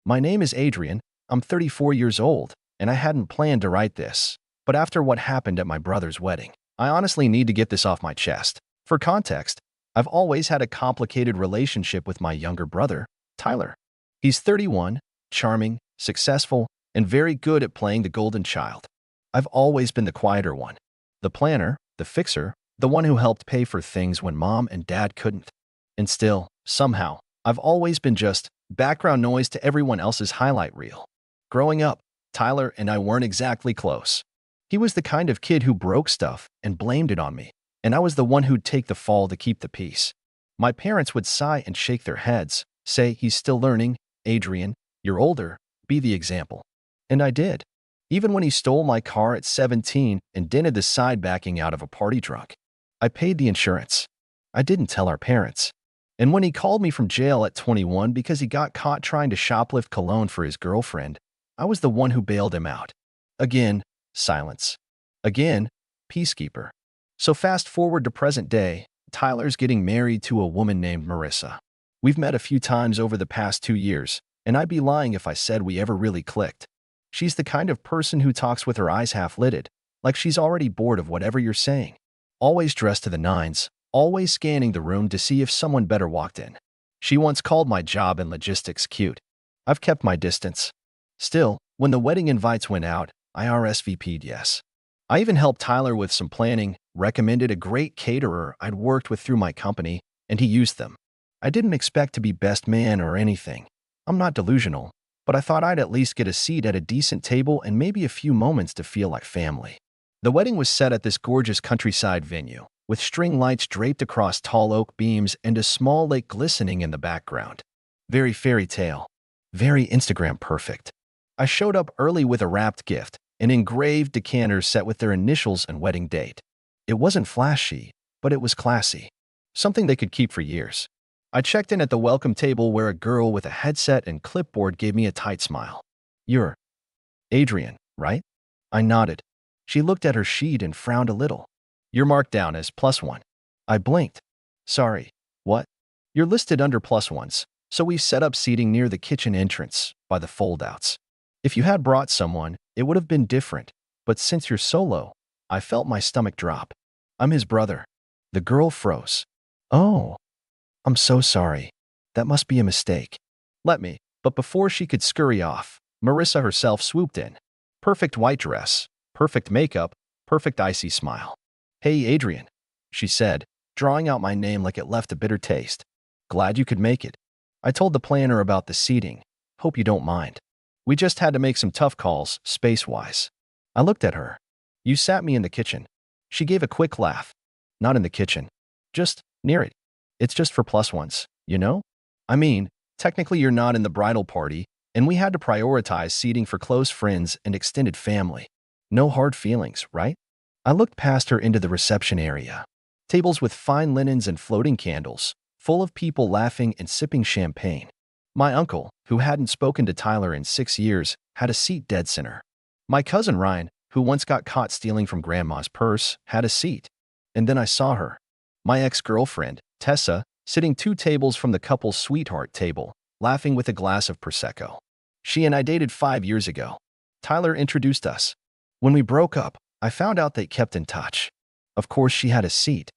My name is Adrian. I'm 34 years old, and I hadn't planned to write this. But after what happened at my brother's wedding, I honestly need to get this off my chest. For context, I've always had a complicated relationship with my younger brother, Tyler. He's 31, charming, successful, and very good at playing the golden child. I've always been the quieter one, the planner, the fixer, the one who helped pay for things when mom and dad couldn't. And still, somehow, I've always been just background noise to everyone else's highlight reel. Growing up, Tyler and I weren't exactly close. He was the kind of kid who broke stuff and blamed it on me, and I was the one who'd take the fall to keep the peace. My parents would sigh and shake their heads, say, "He's still learning, Adrian, you're older, be the example." And I did. Even when he stole my car at 17 and dented the side backing out of a party drunk, I paid the insurance. I didn't tell our parents. And when he called me from jail at 21 because he got caught trying to shoplift cologne for his girlfriend, I was the one who bailed him out. Again, silence. Again, peacekeeper. So fast forward to present day, Tyler's getting married to a woman named Marissa. We've met a few times over the past 2 years, and I'd be lying if I said we ever really clicked. She's the kind of person who talks with her eyes half-lidded, like she's already bored of whatever you're saying. Always dressed to the nines, always scanning the room to see if someone better walked in. She once called my job in logistics cute. I've kept my distance. Still, when the wedding invites went out, I RSVP'd yes. I even helped Tyler with some planning, recommended a great caterer I'd worked with through my company, and he used them. I didn't expect to be best man or anything. I'm not delusional, but I thought I'd at least get a seat at a decent table and maybe a few moments to feel like family. The wedding was set at this gorgeous countryside venue, with string lights draped across tall oak beams and a small lake glistening in the background. Very fairy tale. Very Instagram perfect. I showed up early with a wrapped gift, an engraved decanter set with their initials and wedding date. It wasn't flashy, but it was classy. Something they could keep for years. I checked in at the welcome table where a girl with a headset and clipboard gave me a tight smile. "You're Adrian, right?" I nodded. She looked at her sheet and frowned a little. "You're marked down as +1. I blinked. "Sorry, what?" "You're listed under +1s, so we set up seating near the kitchen entrance, by the foldouts. If you had brought someone, it would have been different, but since you're solo, I felt my stomach drop. "I'm his brother." The girl froze. "Oh, I'm so sorry. That must be a mistake." "Let me," but before she could scurry off, Marissa herself swooped in. Perfect white dress, perfect makeup, perfect icy smile. "Hey, Adrian," she said, drawing out my name like it left a bitter taste. "Glad you could make it. I told the planner about the seating. Hope you don't mind. We just had to make some tough calls, space-wise." I looked at her. "You sat me in the kitchen." She gave a quick laugh. "Not in the kitchen. Just near it. It's just for +1s, you know? I mean, technically you're not in the bridal party, and we had to prioritize seating for close friends and extended family. No hard feelings, right?" I looked past her into the reception area. Tables with fine linens and floating candles, full of people laughing and sipping champagne. My uncle, who hadn't spoken to Tyler in 6 years, had a seat dead center. My cousin Ryan, who once got caught stealing from grandma's purse, had a seat. And then I saw her. My ex-girlfriend, Tessa, sitting 2 tables from the couple's sweetheart table, laughing with a glass of Prosecco. She and I dated 5 years ago. Tyler introduced us. When we broke up, I found out they kept in touch. Of course, she had a seat.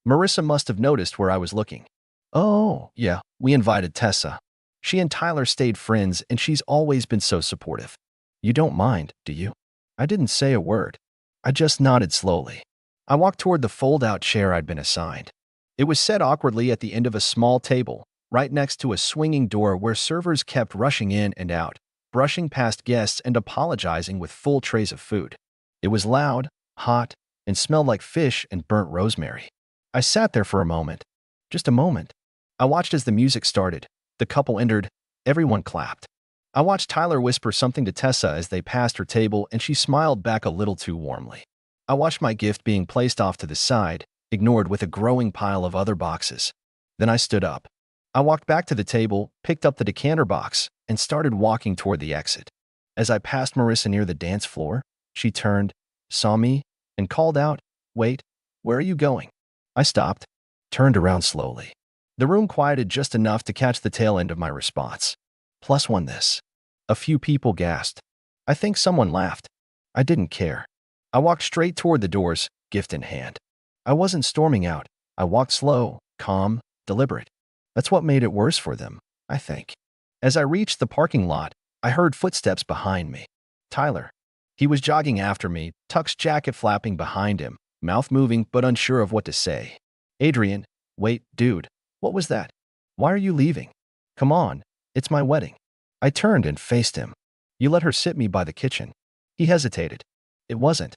Marissa must have noticed where I was looking. "Oh, yeah, we invited Tessa. She and Tyler stayed friends, and she's always been so supportive." "You don't mind, do you?" I didn't say a word. I just nodded slowly. I walked toward the fold-out chair I'd been assigned. It was set awkwardly at the end of a small table, right next to a swinging door where servers kept rushing in and out, brushing past guests and apologizing with full trays of food. It was loud, hot, and smelled like fish and burnt rosemary. I sat there for a moment. Just a moment. I watched as the music started. The couple entered. Everyone clapped. I watched Tyler whisper something to Tessa as they passed her table, and she smiled back a little too warmly. I watched my gift being placed off to the side, ignored with a growing pile of other boxes. Then I stood up. I walked back to the table, picked up the decanter box, and started walking toward the exit. As I passed Marissa near the dance floor, she turned, saw me, and called out, "Wait, where are you going?" I stopped, turned around slowly. The room quieted just enough to catch the tail end of my response. "+1 this." A few people gasped. I think someone laughed. I didn't care. I walked straight toward the doors, gift in hand. I wasn't storming out. I walked slow, calm, deliberate. That's what made it worse for them, I think. As I reached the parking lot, I heard footsteps behind me. Tyler. He was jogging after me, Tuck's jacket flapping behind him, mouth moving but unsure of what to say. Adrian, wait, dude, what was that? Why are you leaving? Come on, it's my wedding. I turned and faced him. You let her sit me by the kitchen. He hesitated. It wasn't.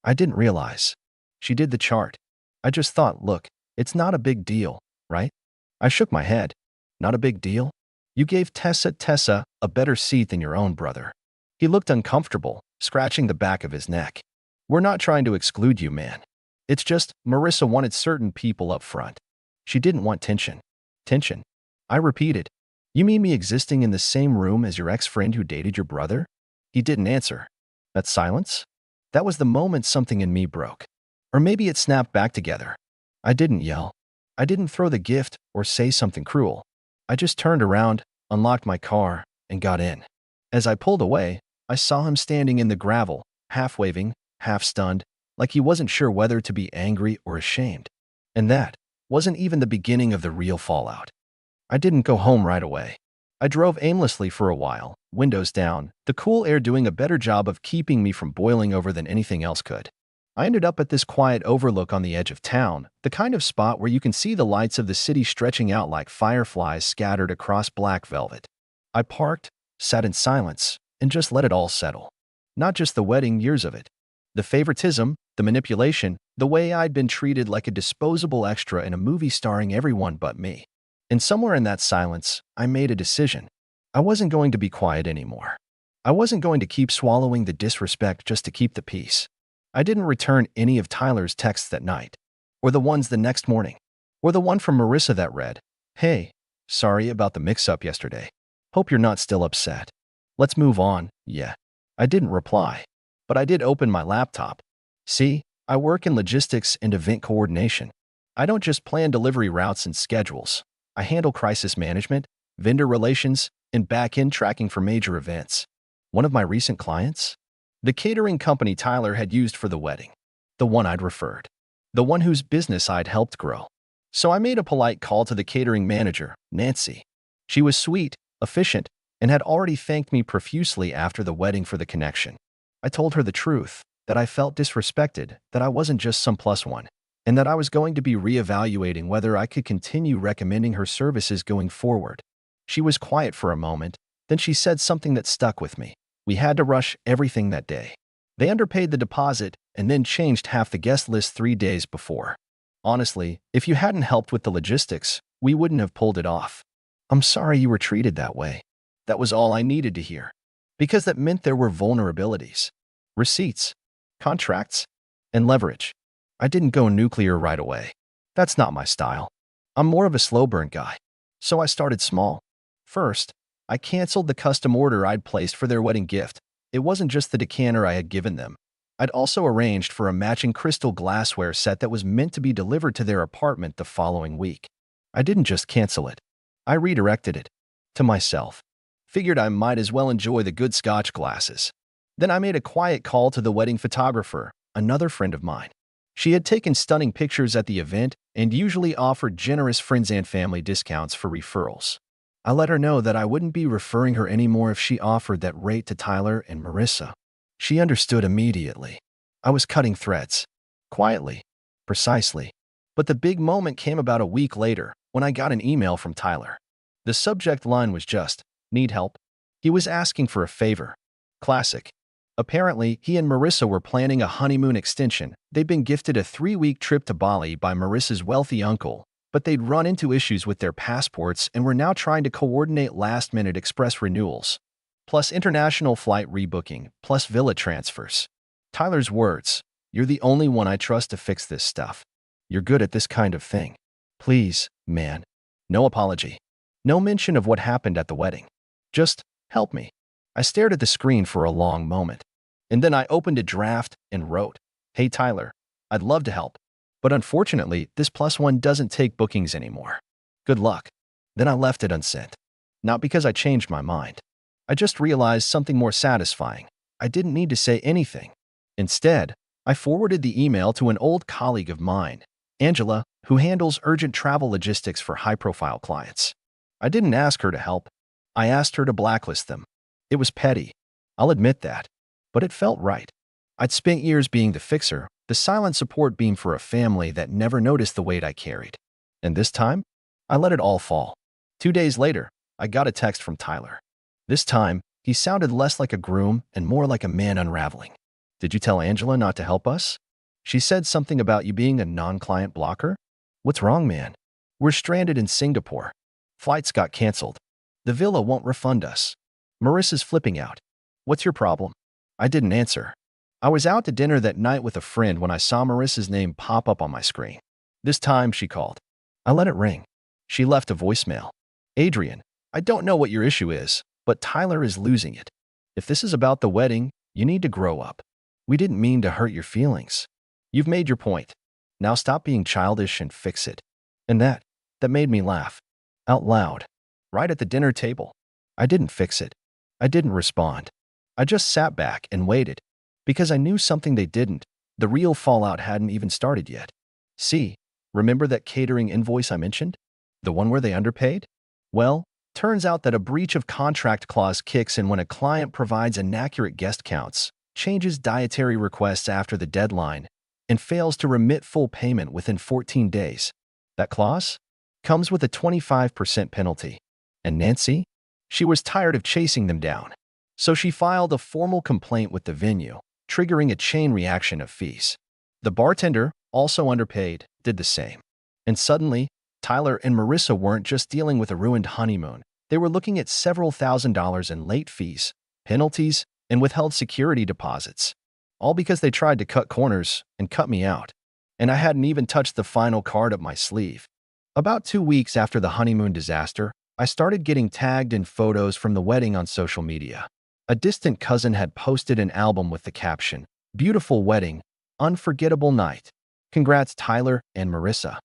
I didn't realize. She did the chart. I just thought, look, it's not a big deal, right? I shook my head. Not a big deal? You gave Tessa a better seat than your own brother. He looked uncomfortable, scratching the back of his neck. We're not trying to exclude you, man. It's just Marissa wanted certain people up front. She didn't want tension. Tension? I repeated. You mean me existing in the same room as your ex-friend who dated your brother? He didn't answer. That silence? That was the moment something in me broke. Or maybe it snapped back together. I didn't yell. I didn't throw the gift or say something cruel. I just turned around, unlocked my car, and got in. As I pulled away, I saw him standing in the gravel, half waving, half stunned, like he wasn't sure whether to be angry or ashamed. And that wasn't even the beginning of the real fallout. I didn't go home right away. I drove aimlessly for a while, windows down, the cool air doing a better job of keeping me from boiling over than anything else could. I ended up at this quiet overlook on the edge of town, the kind of spot where you can see the lights of the city stretching out like fireflies scattered across black velvet. I parked, sat in silence, and just let it all settle. Not just the wedding, years of it. The favoritism, the manipulation, the way I'd been treated like a disposable extra in a movie starring everyone but me. And somewhere in that silence, I made a decision. I wasn't going to be quiet anymore. I wasn't going to keep swallowing the disrespect just to keep the peace. I didn't return any of Tyler's texts that night, or the ones the next morning, or the one from Marissa that read, "Hey, sorry about the mix-up yesterday. Hope you're not still upset. Let's move on." Yeah. I didn't reply, but I did open my laptop. See, I work in logistics and event coordination. I don't just plan delivery routes and schedules. I handle crisis management, vendor relations, and back-end tracking for major events. One of my recent clients? The catering company Tyler had used for the wedding. The one I'd referred. The one whose business I'd helped grow. So I made a polite call to the catering manager, Nancy. She was sweet, efficient, and had already thanked me profusely after the wedding for the connection. I told her the truth, that I felt disrespected, that I wasn't just some plus one, and that I was going to be reevaluating whether I could continue recommending her services going forward. She was quiet for a moment, then she said something that stuck with me. We had to rush everything that day. They underpaid the deposit and then changed half the guest list 3 days before. Honestly, if you hadn't helped with the logistics, we wouldn't have pulled it off. I'm sorry you were treated that way. That was all I needed to hear. Because that meant there were vulnerabilities. Receipts, contracts, and leverage. I didn't go nuclear right away. That's not my style. I'm more of a slow burn guy. So I started small. First, I canceled the custom order I'd placed for their wedding gift. It wasn't just the decanter I had given them. I'd also arranged for a matching crystal glassware set that was meant to be delivered to their apartment the following week. I didn't just cancel it. I redirected it. To myself. Figured I might as well enjoy the good Scotch glasses. Then I made a quiet call to the wedding photographer, another friend of mine. She had taken stunning pictures at the event and usually offered generous friends and family discounts for referrals. I let her know that I wouldn't be referring her anymore if she offered that rate to Tyler and Marissa. She understood immediately. I was cutting threads. Quietly. Precisely. But the big moment came about a week later when I got an email from Tyler. The subject line was just, "Need help?" He was asking for a favor. Classic. Apparently, he and Marissa were planning a honeymoon extension. They'd been gifted a 3-week trip to Bali by Marissa's wealthy uncle, but they'd run into issues with their passports and were now trying to coordinate last-minute express renewals, plus international flight rebooking, plus villa transfers. Tyler's words, "You're the only one I trust to fix this stuff. You're good at this kind of thing. Please, man." No apology. No mention of what happened at the wedding. Just, help me. I stared at the screen for a long moment. And then I opened a draft and wrote, "Hey Tyler, I'd love to help. But unfortunately, this plus one doesn't take bookings anymore. Good luck." Then I left it unsent. Not because I changed my mind. I just realized something more satisfying. I didn't need to say anything. Instead, I forwarded the email to an old colleague of mine, Angela, who handles urgent travel logistics for high-profile clients. I didn't ask her to help. I asked her to blacklist them. It was petty. I'll admit that. But it felt right. I'd spent years being the fixer, the silent support beam for a family that never noticed the weight I carried. And this time, I let it all fall. 2 days later, I got a text from Tyler. This time, he sounded less like a groom and more like a man unraveling. Did you tell Angela not to help us? She said something about you being a non-client blocker? What's wrong, man? We're stranded in Singapore. Flights got canceled. The villa won't refund us. Marissa's flipping out. What's your problem? I didn't answer. I was out to dinner that night with a friend when I saw Marissa's name pop up on my screen. This time, she called. I let it ring. She left a voicemail. Adrian, I don't know what your issue is, but Tyler is losing it. If this is about the wedding, you need to grow up. We didn't mean to hurt your feelings. You've made your point. Now stop being childish and fix it. And that made me laugh. Out loud. Right at the dinner table. I didn't fix it. I didn't respond. I just sat back and waited. Because I knew something they didn't. The real fallout hadn't even started yet. See, remember that catering invoice I mentioned? The one where they underpaid? Well, turns out that a breach of contract clause kicks in when a client provides inaccurate guest counts, changes dietary requests after the deadline, and fails to remit full payment within 14 days. That clause comes with a 25% penalty. And Nancy? She was tired of chasing them down. So she filed a formal complaint with the venue, triggering a chain reaction of fees. The bartender, also underpaid, did the same. And suddenly, Tyler and Marissa weren't just dealing with a ruined honeymoon. They were looking at several $1,000s in late fees, penalties, and withheld security deposits. All because they tried to cut corners and cut me out. And I hadn't even touched the final card up my sleeve. About 2 weeks after the honeymoon disaster, I started getting tagged in photos from the wedding on social media. A distant cousin had posted an album with the caption, "Beautiful wedding, unforgettable night. Congrats Tyler and Marissa."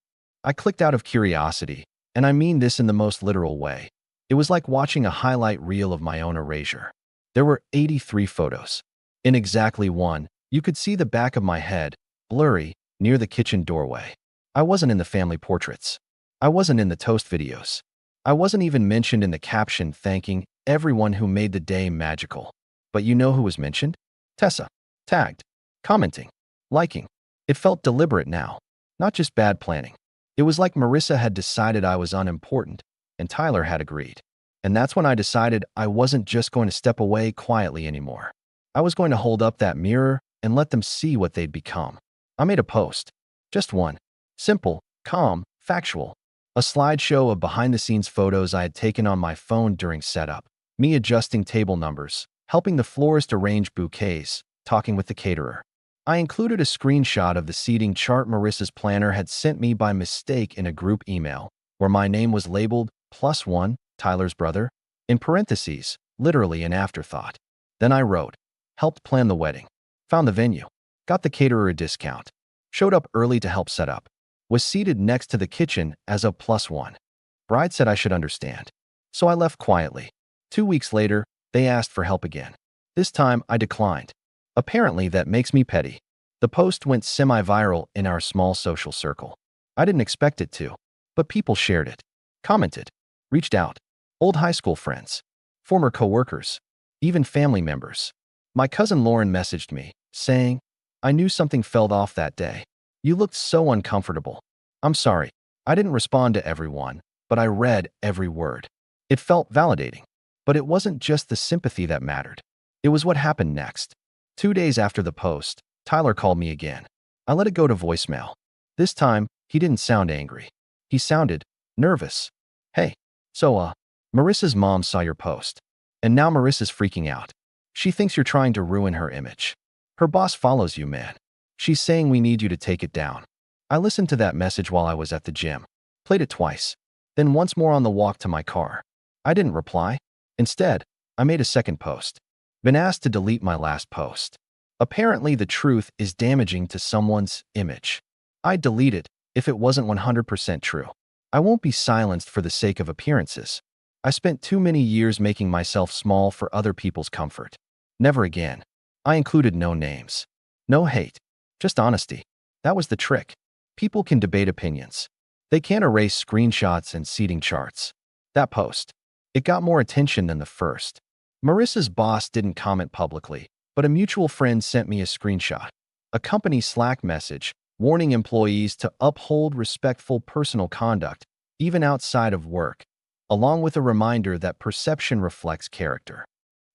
I clicked out of curiosity, and I mean this in the most literal way. It was like watching a highlight reel of my own erasure. There were 83 photos. In exactly one, you could see the back of my head, blurry, near the kitchen doorway. I wasn't in the family portraits. I wasn't in the toast videos. I wasn't even mentioned in the caption thanking everyone who made the day magical. But you know who was mentioned? Tessa. Tagged. Commenting. Liking. It felt deliberate now. Not just bad planning. It was like Marissa had decided I was unimportant, and Tyler had agreed. And that's when I decided I wasn't just going to step away quietly anymore. I was going to hold up that mirror and let them see what they'd become. I made a post. Just one. Simple, calm, factual. A slideshow of behind-the-scenes photos I had taken on my phone during setup. Me adjusting table numbers, helping the florist arrange bouquets, talking with the caterer. I included a screenshot of the seating chart Marissa's planner had sent me by mistake in a group email, where my name was labeled +1, Tyler's brother, in parentheses, literally an afterthought. Then I wrote, helped plan the wedding, found the venue, got the caterer a discount, showed up early to help set up, was seated next to the kitchen as a +1. Bride said I should understand. So I left quietly. 2 weeks later, they asked for help again. This time, I declined. Apparently, that makes me petty. The post went semi-viral in our small social circle. I didn't expect it to, but people shared it, commented, reached out. Old high school friends, former coworkers, even family members. My cousin Lauren messaged me, saying, I knew something felt off that day. You looked so uncomfortable. I'm sorry. I didn't respond to everyone, but I read every word. It felt validating. But it wasn't just the sympathy that mattered. It was what happened next. 2 days after the post, Tyler called me again. I let it go to voicemail. This time, he didn't sound angry. He sounded nervous. Hey, so, Marissa's mom saw your post. And now Marissa's freaking out. She thinks you're trying to ruin her image. Her boss follows you, man. She's saying we need you to take it down. I listened to that message while I was at the gym. Played it twice. Then once more on the walk to my car. I didn't reply. Instead, I made a second post. Been asked to delete my last post. Apparently, the truth is damaging to someone's image. I'd delete it if it wasn't 100% true. I won't be silenced for the sake of appearances. I spent too many years making myself small for other people's comfort. Never again. I included no names. No hate. Just honesty. That was the trick. People can debate opinions. They can't erase screenshots and seating charts. That post. It got more attention than the first. Marissa's boss didn't comment publicly, but a mutual friend sent me a screenshot. A company Slack message warning employees to uphold respectful personal conduct, even outside of work, along with a reminder that perception reflects character.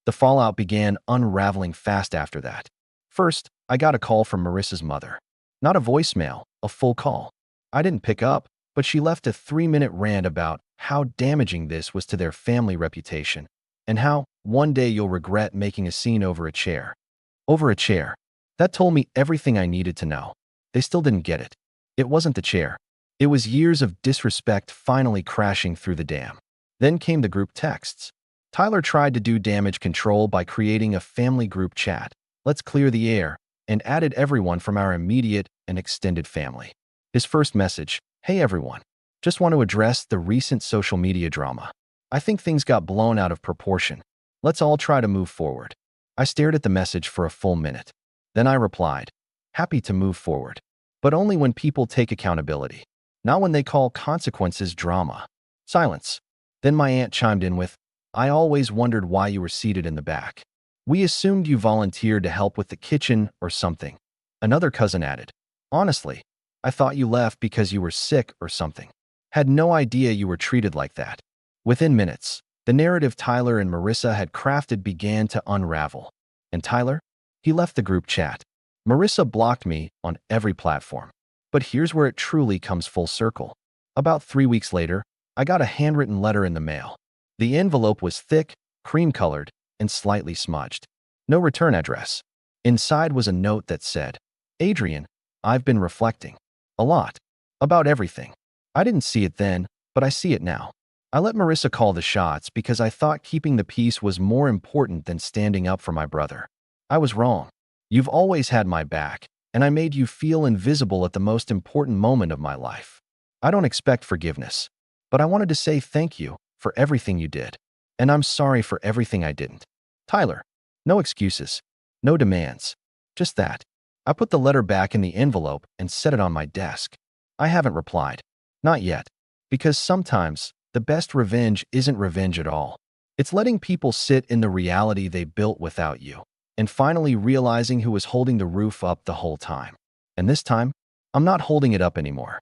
The fallout began unraveling fast after that. First, I got a call from Marissa's mother. Not a voicemail, a full call. I didn't pick up, but she left a 3-minute rant about how damaging this was to their family reputation, and how one day you'll regret making a scene over a chair. Over a chair. That told me everything I needed to know. They still didn't get it. It wasn't the chair. It was years of disrespect finally crashing through the dam. Then came the group texts. Tyler tried to do damage control by creating a family group chat. Let's clear the air, and added everyone from our immediate and extended family. His first message, "Hey everyone. Just want to address the recent social media drama. I think things got blown out of proportion. Let's all try to move forward." I stared at the message for a full minute. Then I replied, "Happy to move forward, but only when people take accountability, not when they call consequences drama." Silence. Then my aunt chimed in with, "I always wondered why you were seated in the back. We assumed you volunteered to help with the kitchen or something." Another cousin added, "Honestly, I thought you left because you were sick or something. Had no idea you were treated like that." Within minutes, the narrative Tyler and Marissa had crafted began to unravel. And Tyler? He left the group chat. Marissa blocked me on every platform. But here's where it truly comes full circle. About 3 weeks later, I got a handwritten letter in the mail. The envelope was thick, cream-colored, and slightly smudged. No return address. Inside was a note that said, "Adrian, I've been reflecting. A lot. About everything. I didn't see it then, but I see it now. I let Marissa call the shots because I thought keeping the peace was more important than standing up for my brother. I was wrong. You've always had my back, and I made you feel invisible at the most important moment of my life. I don't expect forgiveness, but I wanted to say thank you for everything you did. And I'm sorry for everything I didn't. Tyler." No excuses. No demands. Just that. I put the letter back in the envelope and set it on my desk. I haven't replied. Not yet. Because sometimes, the best revenge isn't revenge at all. It's letting people sit in the reality they built without you, and finally realizing who was holding the roof up the whole time. And this time, I'm not holding it up anymore.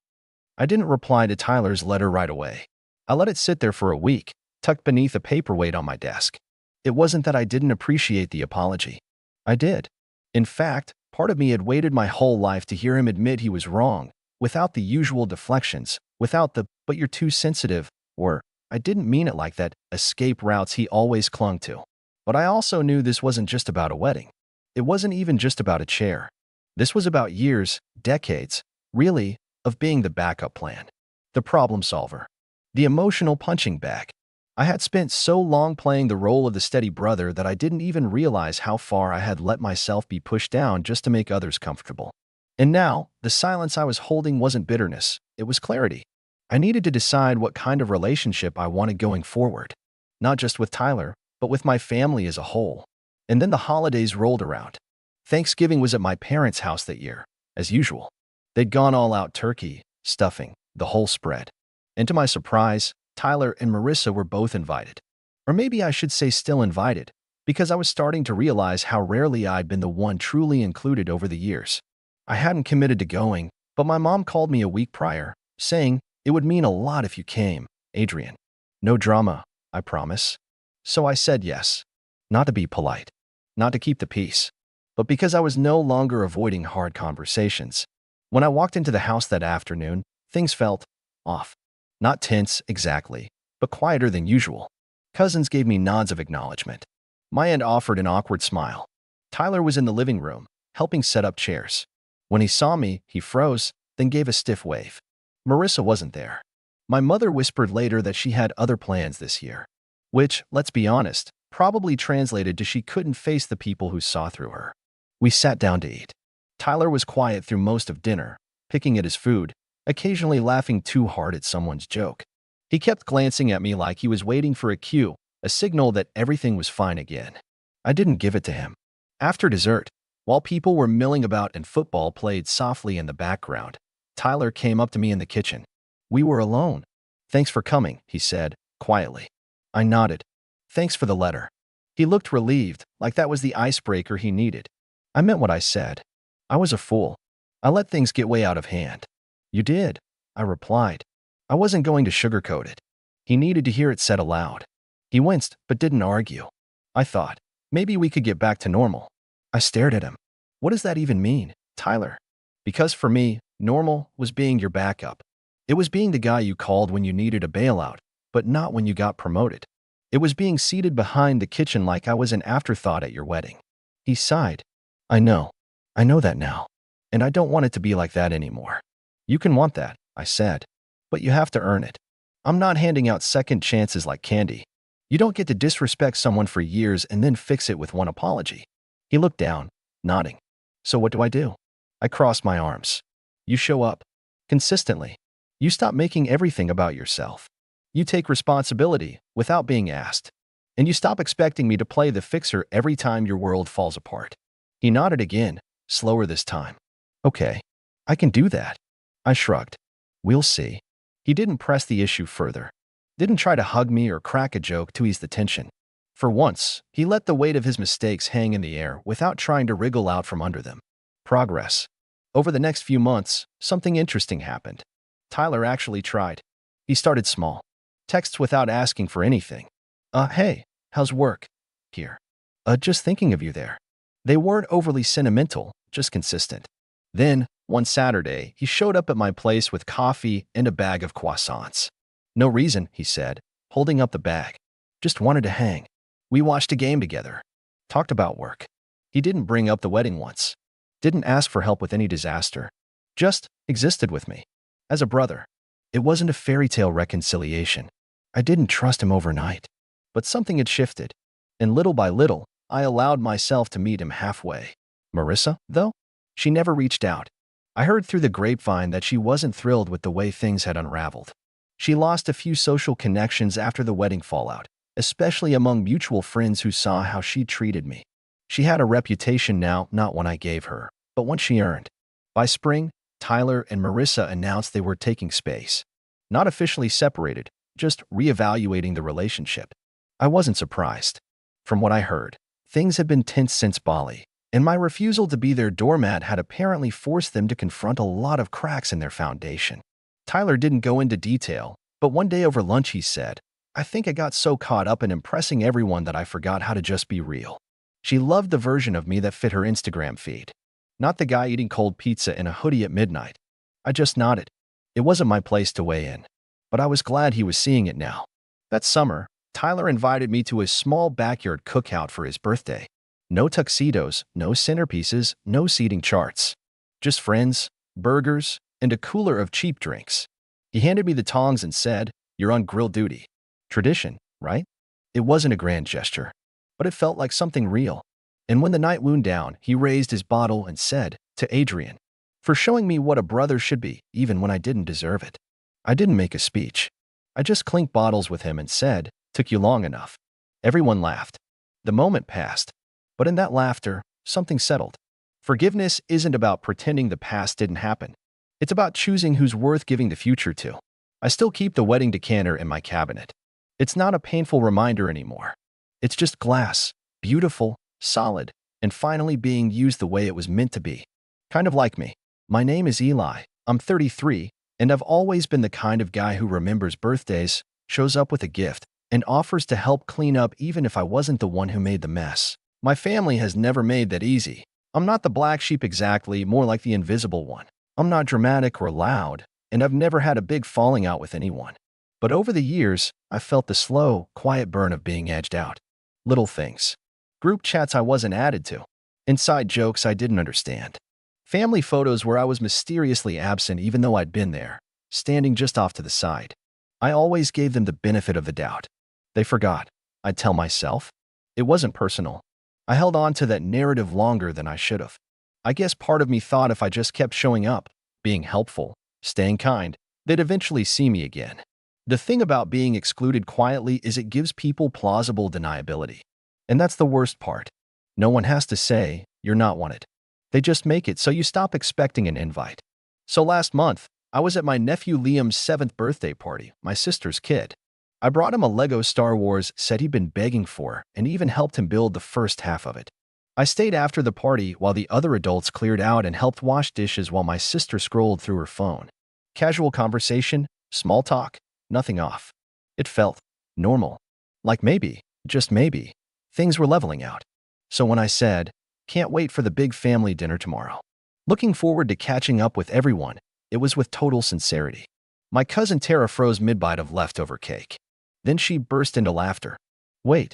I didn't reply to Tyler's letter right away. I let it sit there for a week, tucked beneath a paperweight on my desk. It wasn't that I didn't appreciate the apology. I did. In fact, part of me had waited my whole life to hear him admit he was wrong, without the usual deflections, without the, "but you're too sensitive," or "I didn't mean it like that," escape routes he always clung to. But I also knew this wasn't just about a wedding. It wasn't even just about a chair. This was about years, decades, really, of being the backup plan, the problem solver, the emotional punching bag. I had spent so long playing the role of the steady brother that I didn't even realize how far I had let myself be pushed down just to make others comfortable. And now, the silence I was holding wasn't bitterness, it was clarity. I needed to decide what kind of relationship I wanted going forward. Not just with Tyler, but with my family as a whole. And then the holidays rolled around. Thanksgiving was at my parents' house that year, as usual. They'd gone all out turkey, stuffing, the whole spread. And to my surprise, Tyler and Marissa were both invited. Or maybe I should say still invited, because I was starting to realize how rarely I'd been the one truly included over the years. I hadn't committed to going, but my mom called me a week prior, saying, "It would mean a lot if you came, Adrian. No drama, I promise." So I said yes. Not to be polite, not to keep the peace, but because I was no longer avoiding hard conversations. When I walked into the house that afternoon, things felt off. Not tense, exactly, but quieter than usual. Cousins gave me nods of acknowledgement. My aunt offered an awkward smile. Tyler was in the living room, helping set up chairs. When he saw me, he froze, then gave a stiff wave. Marissa wasn't there. My mother whispered later that she had other plans this year, which, let's be honest, probably translated to she couldn't face the people who saw through her. We sat down to eat. Tyler was quiet through most of dinner, picking at his food, occasionally laughing too hard at someone's joke. He kept glancing at me like he was waiting for a cue, a signal that everything was fine again. I didn't give it to him. After dessert, while people were milling about and football played softly in the background, Tyler came up to me in the kitchen. We were alone. "Thanks for coming," he said, quietly. I nodded. "Thanks for the letter." He looked relieved, like that was the icebreaker he needed. I meant what I said. I was a fool. I let things get way out of hand. "You did," I replied. I wasn't going to sugarcoat it. He needed to hear it said aloud. He winced, but didn't argue. I thought, maybe we could get back to normal. I stared at him. What does that even mean, Tyler? Because for me, normal was being your backup. It was being the guy you called when you needed a bailout, but not when you got promoted. It was being seated behind the kitchen like I was an afterthought at your wedding. He sighed. I know that now. And I don't want it to be like that anymore. You can want that, I said. But you have to earn it. I'm not handing out second chances like candy. You don't get to disrespect someone for years and then fix it with one apology. He looked down, nodding. So what do? I crossed my arms. You show up. Consistently. You stop making everything about yourself. You take responsibility without being asked. And you stop expecting me to play the fixer every time your world falls apart. He nodded again, slower this time. Okay, I can do that. I shrugged. We'll see. He didn't press the issue further. Didn't try to hug me or crack a joke to ease the tension. For once, he let the weight of his mistakes hang in the air without trying to wriggle out from under them. Progress. Over the next few months, something interesting happened. Tyler actually tried. He started small. Texts without asking for anything. Hey, how's work? Here. Just thinking of you there. They weren't overly sentimental, just consistent. Then, one Saturday, he showed up at my place with coffee and a bag of croissants. No reason, he said, holding up the bag. Just wanted to hang. We watched a game together. Talked about work. He didn't bring up the wedding once. Didn't ask for help with any disaster. Just existed with me. As a brother. It wasn't a fairy tale reconciliation. I didn't trust him overnight. But something had shifted. And little by little, I allowed myself to meet him halfway. Marissa, though? She never reached out. I heard through the grapevine that she wasn't thrilled with the way things had unraveled. She lost a few social connections after the wedding fallout, especially among mutual friends who saw how she treated me. She had a reputation now, not one I gave her, but one she earned. By spring, Tyler and Marissa announced they were taking space. Not officially separated, just reevaluating the relationship. I wasn't surprised. From what I heard, things had been tense since Bali, and my refusal to be their doormat had apparently forced them to confront a lot of cracks in their foundation. Tyler didn't go into detail, but one day over lunch he said, I think I got so caught up in impressing everyone that I forgot how to just be real. She loved the version of me that fit her Instagram feed. Not the guy eating cold pizza in a hoodie at midnight. I just nodded. It wasn't my place to weigh in. But I was glad he was seeing it now. That summer, Tyler invited me to a small backyard cookout for his birthday. No tuxedos, no centerpieces, no seating charts. Just friends, burgers, and a cooler of cheap drinks. He handed me the tongs and said, You're on grill duty. Tradition, right? It wasn't a grand gesture, but it felt like something real. And when the night wound down, he raised his bottle and said, To Adrian, for showing me what a brother should be, even when I didn't deserve it. I didn't make a speech. I just clinked bottles with him and said, Took you long enough. Everyone laughed. The moment passed. But in that laughter, something settled. Forgiveness isn't about pretending the past didn't happen. It's about choosing who's worth giving the future to. I still keep the wedding decanter in my cabinet. It's not a painful reminder anymore. It's just glass, beautiful, solid, and finally being used the way it was meant to be. Kind of like me. My name is Eli. I'm 33, and I've always been the kind of guy who remembers birthdays, shows up with a gift, and offers to help clean up even if I wasn't the one who made the mess. My family has never made that easy. I'm not the black sheep exactly, more like the invisible one. I'm not dramatic or loud, and I've never had a big falling out with anyone. But over the years, I've felt the slow, quiet burn of being edged out. Little things. Group chats I wasn't added to. Inside jokes I didn't understand. Family photos where I was mysteriously absent even though I'd been there, standing just off to the side. I always gave them the benefit of the doubt. They forgot. I'd tell myself. It wasn't personal. I held on to that narrative longer than I should have. I guess part of me thought if I just kept showing up, being helpful, staying kind, they'd eventually see me again. The thing about being excluded quietly is it gives people plausible deniability. And that's the worst part. No one has to say, you're not wanted. They just make it so you stop expecting an invite. So last month, I was at my nephew Liam's 7th birthday party, my sister's kid. I brought him a Lego Star Wars set he'd been begging for and even helped him build the first half of it. I stayed after the party while the other adults cleared out and helped wash dishes while my sister scrolled through her phone. Casual conversation, small talk, nothing off. It felt normal. Like maybe, just maybe, things were leveling out. So when I said, can't wait for the big family dinner tomorrow, looking forward to catching up with everyone, it was with total sincerity. My cousin Tara froze mid-bite of leftover cake. Then she burst into laughter. Wait,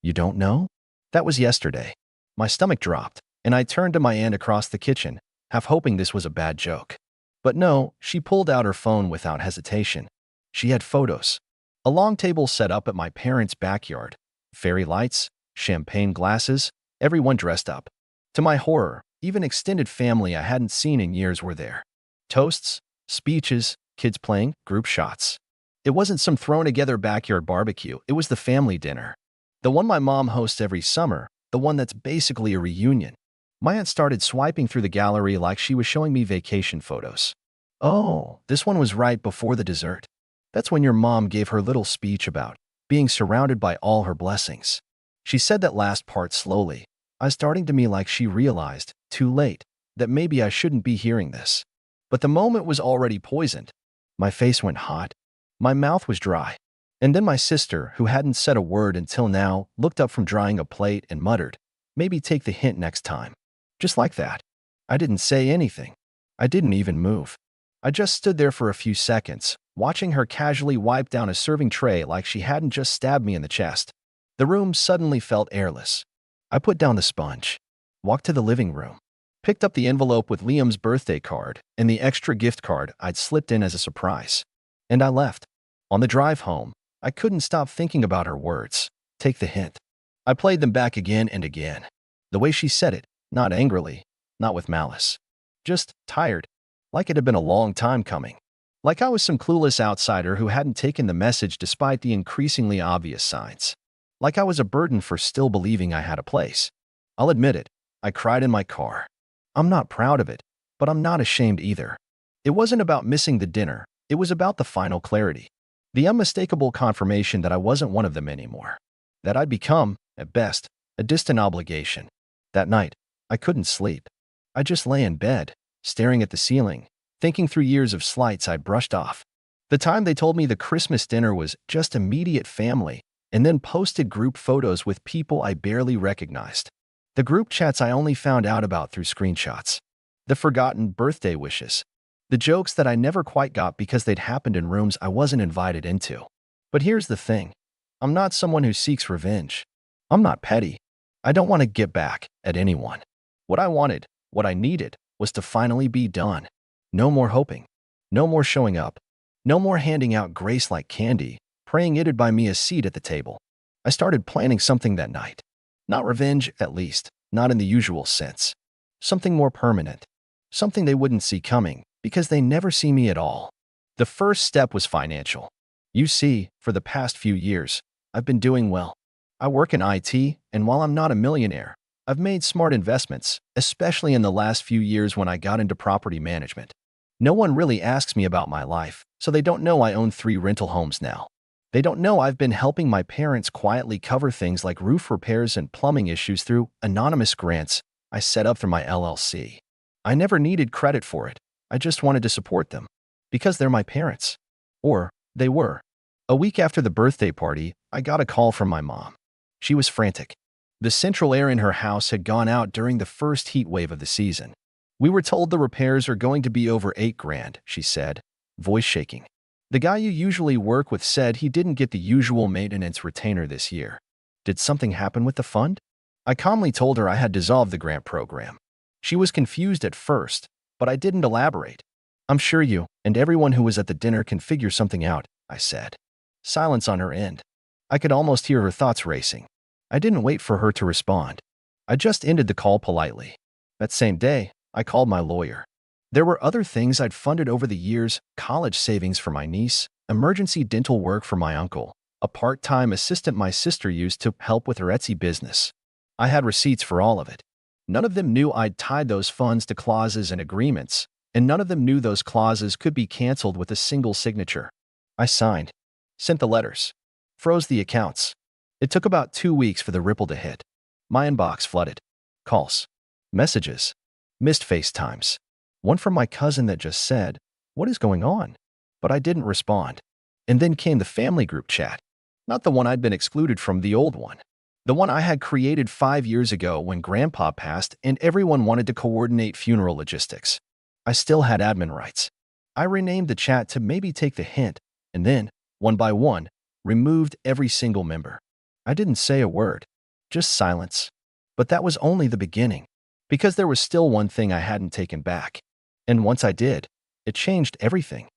you don't know? That was yesterday. My stomach dropped, and I turned to my aunt across the kitchen, half hoping this was a bad joke. But no, she pulled out her phone without hesitation. She had photos. A long table set up at my parents' backyard. Fairy lights, champagne glasses, everyone dressed up. To my horror, even extended family I hadn't seen in years were there. Toasts, speeches, kids playing, group shots. It wasn't some thrown-together backyard barbecue, it was the family dinner. The one my mom hosts every summer, the one that's basically a reunion. My aunt started swiping through the gallery like she was showing me vacation photos. Oh, this one was right before the dessert. That's when your mom gave her little speech about being surrounded by all her blessings. She said that last part slowly, eyes starting to me like she realized, too late, that maybe I shouldn't be hearing this. But the moment was already poisoned. My face went hot. My mouth was dry. And then my sister, who hadn't said a word until now, looked up from drying a plate and muttered, maybe take the hint next time. Just like that. I didn't say anything. I didn't even move. I just stood there for a few seconds, watching her casually wipe down a serving tray like she hadn't just stabbed me in the chest. The room suddenly felt airless. I put down the sponge, walked to the living room, picked up the envelope with Liam's birthday card and the extra gift card I'd slipped in as a surprise. And I left. On the drive home, I couldn't stop thinking about her words. Take the hint. I played them back again and again. The way she said it, not angrily, not with malice. Just tired, like it had been a long time coming. Like I was some clueless outsider who hadn't taken the message despite the increasingly obvious signs. Like I was a burden for still believing I had a place. I'll admit it, I cried in my car. I'm not proud of it, but I'm not ashamed either. It wasn't about missing the dinner, it was about the final clarity. The unmistakable confirmation that I wasn't one of them anymore. That I'd become, at best, a distant obligation. That night, I couldn't sleep. I just lay in bed, staring at the ceiling, thinking through years of slights I'd brushed off. The time they told me the Christmas dinner was just immediate family, and then posted group photos with people I barely recognized. The group chats I only found out about through screenshots. The forgotten birthday wishes. The jokes that I never quite got because they'd happened in rooms I wasn't invited into. But here's the thing. I'm not someone who seeks revenge. I'm not petty. I don't want to get back at anyone. What I wanted, what I needed, was to finally be done. No more hoping. No more showing up. No more handing out grace like candy, praying it'd buy me a seat at the table. I started planning something that night. Not revenge, at least, not in the usual sense. Something more permanent. Something they wouldn't see coming, because they never see me at all. The first step was financial. You see, for the past few years, I've been doing well. I work in IT, and while I'm not a millionaire, I've made smart investments, especially in the last few years when I got into property management. No one really asks me about my life, so they don't know I own 3 rental homes now. They don't know I've been helping my parents quietly cover things like roof repairs and plumbing issues through anonymous grants I set up through my LLC. I never needed credit for it. I just wanted to support them. Because they're my parents. Or, they were. A week after the birthday party, I got a call from my mom. She was frantic. The central air in her house had gone out during the first heat wave of the season. We were told the repairs are going to be over $8,000, she said, voice shaking. The guy you usually work with said he didn't get the usual maintenance retainer this year. Did something happen with the fund? I calmly told her I had dissolved the grant program. She was confused at first, but I didn't elaborate. I'm sure you and everyone who was at the dinner can figure something out, I said. Silence on her end. I could almost hear her thoughts racing. I didn't wait for her to respond. I just ended the call politely. That same day, I called my lawyer. There were other things I'd funded over the years: college savings for my niece, emergency dental work for my uncle, a part-time assistant my sister used to help with her Etsy business. I had receipts for all of it. None of them knew I'd tied those funds to clauses and agreements, and none of them knew those clauses could be canceled with a single signature. I signed, sent the letters, froze the accounts. It took about 2 weeks for the ripple to hit. My inbox flooded. Calls, messages, missed FaceTimes. One from my cousin that just said, "What is going on?" But I didn't respond. And then came the family group chat. Not the one I'd been excluded from, the old one. The one I had created 5 years ago when Grandpa passed and everyone wanted to coordinate funeral logistics. I still had admin rights. I renamed the chat to maybe take the hint, and then, one by one, removed every single member. I didn't say a word, just silence. But that was only the beginning, because there was still one thing I hadn't taken back. And once I did, it changed everything.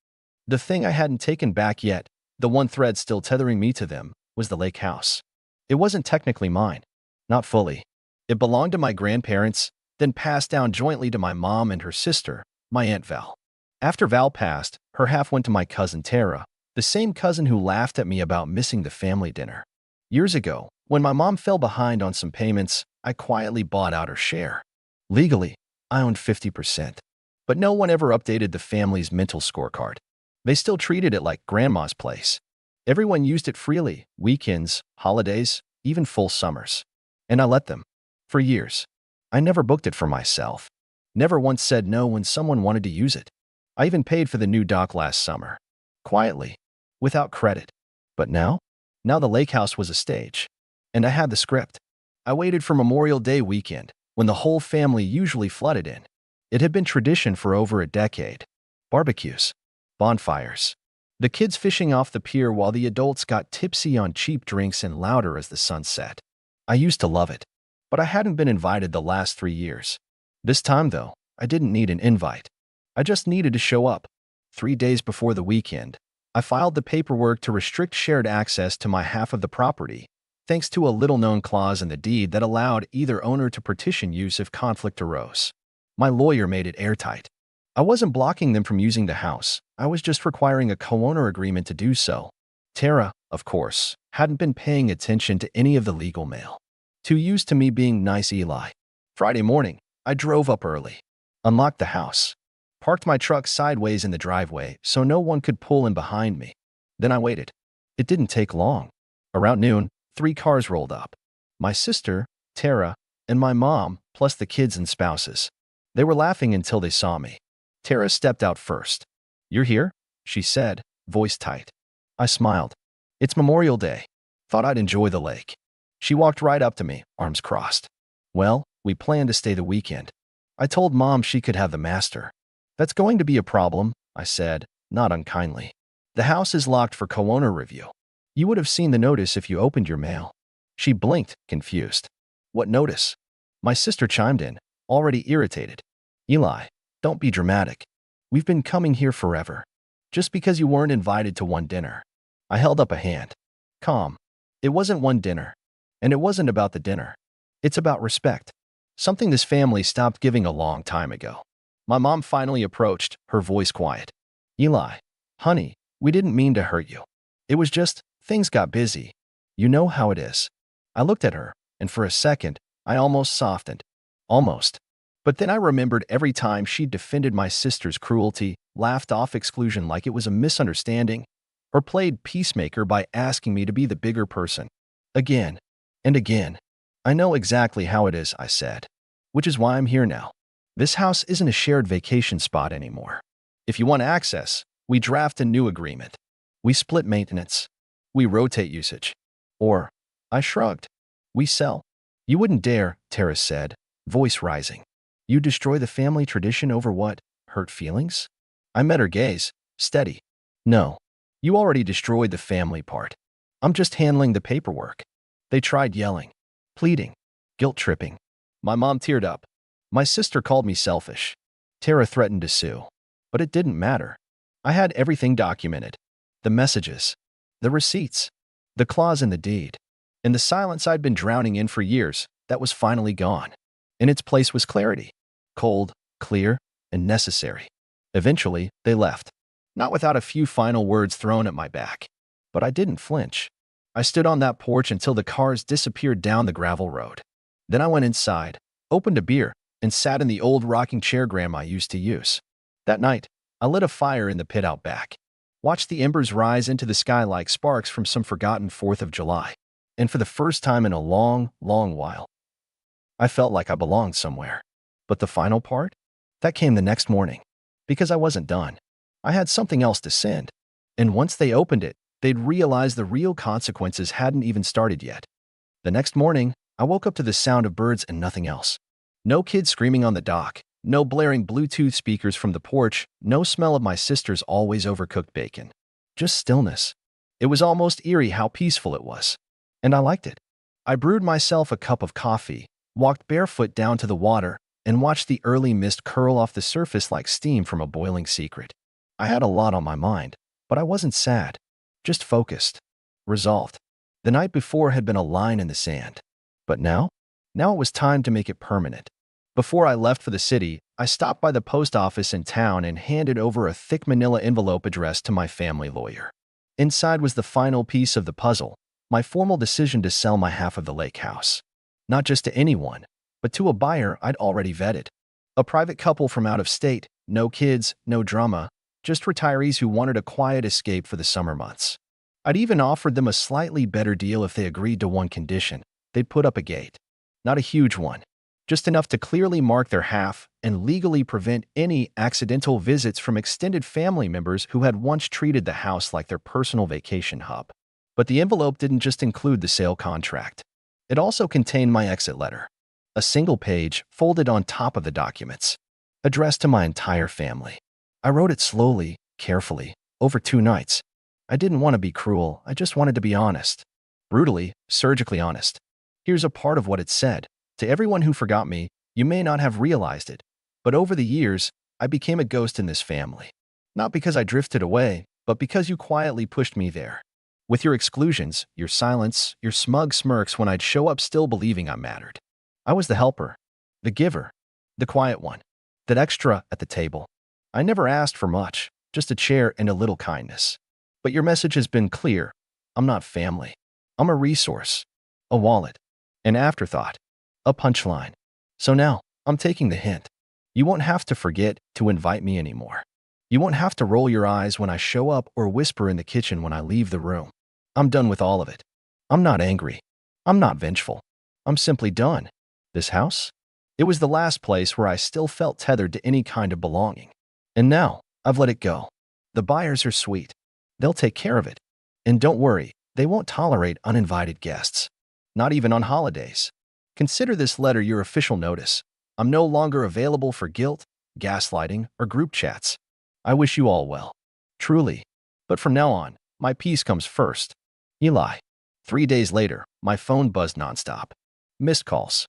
The thing I hadn't taken back yet, the one thread still tethering me to them, was the lake house. It wasn't technically mine. Not fully. It belonged to my grandparents, then passed down jointly to my mom and her sister, my Aunt Val. After Val passed, her half went to my cousin Tara, the same cousin who laughed at me about missing the family dinner. Years ago, when my mom fell behind on some payments, I quietly bought out her share. Legally, I owned 50%. But no one ever updated the family's mental scorecard. They still treated it like grandma's place. Everyone used it freely, weekends, holidays, even full summers. And I let them. For years. I never booked it for myself. Never once said no when someone wanted to use it. I even paid for the new dock last summer. Quietly. Without credit. But now? Now the lake house was a stage. And I had the script. I waited for Memorial Day weekend, when the whole family usually flooded in. It had been tradition for over a decade. Barbecues. Bonfires. The kids fishing off the pier while the adults got tipsy on cheap drinks and louder as the sun set. I used to love it. But I hadn't been invited the last 3 years. This time, though, I didn't need an invite. I just needed to show up. 3 days before the weekend, I filed the paperwork to restrict shared access to my half of the property, thanks to a little-known clause in the deed that allowed either owner to petition use if conflict arose. My lawyer made it airtight. I wasn't blocking them from using the house. I was just requiring a co-owner agreement to do so. Tara, of course, hadn't been paying attention to any of the legal mail. Too used to me being nice Eli. Friday morning, I drove up early, unlocked the house, parked my truck sideways in the driveway so no one could pull in behind me. Then I waited. It didn't take long. Around noon, 3 cars rolled up. My sister, Tara, and my mom, plus the kids and spouses. They were laughing until they saw me. Tara stepped out first. "You're here?" she said, voice tight. I smiled. "It's Memorial Day. Thought I'd enjoy the lake." She walked right up to me, arms crossed. "Well, we plan to stay the weekend." I told Mom she could have the master. "That's going to be a problem," I said, not unkindly. "The house is locked for co-owner review. You would have seen the notice if you opened your mail." She blinked, confused. "What notice?" My sister chimed in, already irritated. "Eli, don't be dramatic. We've been coming here forever. Just because you weren't invited to one dinner." I held up a hand. "Calm. It wasn't one dinner. And it wasn't about the dinner. It's about respect. Something this family stopped giving a long time ago." My mom finally approached, her voice quiet. "Eli, honey, we didn't mean to hurt you. It was just, things got busy. You know how it is." I looked at her, and for a second, I almost softened. Almost. But then I remembered every time she'd defended my sister's cruelty, laughed off exclusion like it was a misunderstanding, or played peacemaker by asking me to be the bigger person. Again and again. "I know exactly how it is," I said. "Which is why I'm here now. This house isn't a shared vacation spot anymore. If you want access, we draft a new agreement. We split maintenance. We rotate usage. Or," I shrugged, "we sell." "You wouldn't dare," Tara said, voice rising. "You destroy the family tradition over what? Hurt feelings?" I met her gaze, steady. "No. You already destroyed the family part. I'm just handling the paperwork." They tried yelling, pleading, guilt-tripping. My mom teared up. My sister called me selfish. Tara threatened to sue. But it didn't matter. I had everything documented. The messages, the receipts, the clause in the deed. In the silence I'd been drowning in for years, that was finally gone. In its place was clarity. Cold, clear, and necessary. Eventually, they left, not without a few final words thrown at my back. But I didn't flinch. I stood on that porch until the cars disappeared down the gravel road. Then I went inside, opened a beer, and sat in the old rocking chair Grandma used to use. That night, I lit a fire in the pit out back, watched the embers rise into the sky like sparks from some forgotten 4th of July. And for the first time in a long, long while, I felt like I belonged somewhere. But the final part? That came the next morning. Because I wasn't done. I had something else to send. And once they opened it, they'd realize the real consequences hadn't even started yet. The next morning, I woke up to the sound of birds and nothing else. No kids screaming on the dock, no blaring Bluetooth speakers from the porch, no smell of my sister's always overcooked bacon. Just stillness. It was almost eerie how peaceful it was. And I liked it. I brewed myself a cup of coffee, walked barefoot down to the water, and watched the early mist curl off the surface like steam from a boiling secret. I had a lot on my mind, but I wasn't sad, just focused, resolved. The night before had been a line in the sand. But now it was time to make it permanent. Before I left for the city, I stopped by the post office in town and handed over a thick manila envelope addressed to my family lawyer. Inside was the final piece of the puzzle, my formal decision to sell my half of the lake house. Not just to anyone, but to a buyer I'd already vetted. A private couple from out of state, no kids, no drama, just retirees who wanted a quiet escape for the summer months. I'd even offered them a slightly better deal if they agreed to one condition. They'd put up a gate. Not a huge one, just enough to clearly mark their half and legally prevent any accidental visits from extended family members who had once treated the house like their personal vacation hub. But the envelope didn't just include the sale contract. It also contained my exit letter, a single page folded on top of the documents, addressed to my entire family. I wrote it slowly, carefully, over 2 nights. I didn't want to be cruel, I just wanted to be honest. Brutally, surgically honest. Here's a part of what it said. To everyone who forgot me, you may not have realized it, but over the years, I became a ghost in this family. Not because I drifted away, but because you quietly pushed me there. With your exclusions, your silence, your smug smirks when I'd show up still believing I mattered. I was the helper, the giver, the quiet one, that extra at the table. I never asked for much, just a chair and a little kindness. But your message has been clear. I'm not family. I'm a resource, a wallet, an afterthought, a punchline. So now, I'm taking the hint. You won't have to forget to invite me anymore. You won't have to roll your eyes when I show up or whisper in the kitchen when I leave the room. I'm done with all of it. I'm not angry. I'm not vengeful. I'm simply done. This house? It was the last place where I still felt tethered to any kind of belonging. And now, I've let it go. The buyers are sweet. They'll take care of it. And don't worry, they won't tolerate uninvited guests. Not even on holidays. Consider this letter your official notice. I'm no longer available for guilt, gaslighting, or group chats. I wish you all well. Truly. But from now on, my peace comes first. Eli. 3 days later, my phone buzzed nonstop. Missed calls.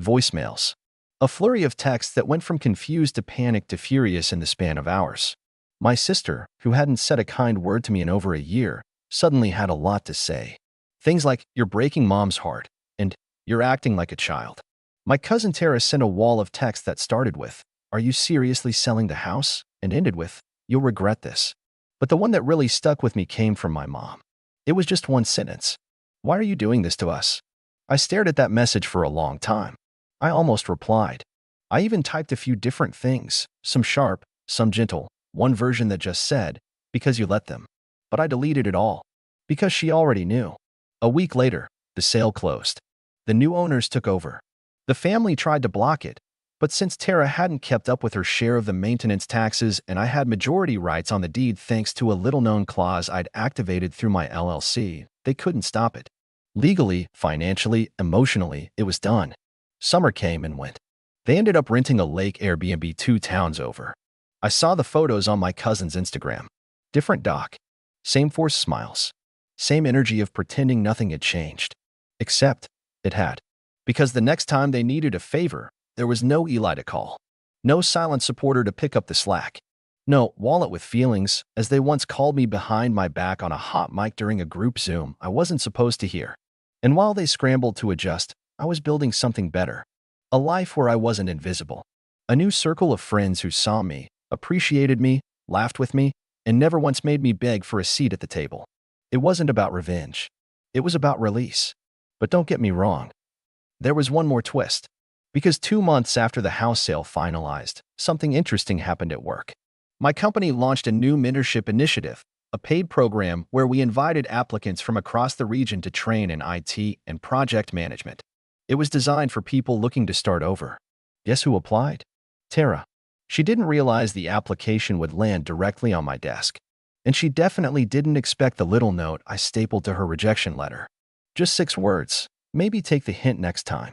Voicemails. A flurry of texts that went from confused to panicked to furious in the span of hours. My sister, who hadn't said a kind word to me in over a year, suddenly had a lot to say. Things like, "You're breaking Mom's heart," and "You're acting like a child." My cousin Tara sent a wall of texts that started with, "Are you seriously selling the house?" and ended with, "You'll regret this." But the one that really stuck with me came from my mom. It was just one sentence. "Why are you doing this to us?" I stared at that message for a long time. I almost replied. I even typed a few different things, some sharp, some gentle, one version that just said, "Because you let them." But I deleted it all. Because she already knew. A week later, the sale closed. The new owners took over. The family tried to block it, but since Tara hadn't kept up with her share of the maintenance taxes and I had majority rights on the deed thanks to a little-known clause I'd activated through my LLC, they couldn't stop it. Legally, financially, emotionally, it was done. Summer came and went. They ended up renting a lake Airbnb 2 towns over. I saw the photos on my cousin's Instagram. Different dock. Same forced smiles. Same energy of pretending nothing had changed. Except, it had. Because the next time they needed a favor, there was no Eli to call. No silent supporter to pick up the slack. No wallet with feelings, as they once called me behind my back on a hot mic during a group Zoom I wasn't supposed to hear. And while they scrambled to adjust, I was building something better. A life where I wasn't invisible. A new circle of friends who saw me, appreciated me, laughed with me, and never once made me beg for a seat at the table. It wasn't about revenge. It was about release. But don't get me wrong. There was one more twist. Because 2 months after the house sale finalized, something interesting happened at work. My company launched a new mentorship initiative, a paid program where we invited applicants from across the region to train in IT and project management. It was designed for people looking to start over. Guess who applied? Tara. She didn't realize the application would land directly on my desk. And she definitely didn't expect the little note I stapled to her rejection letter. Just 6 words. Maybe take the hint next time.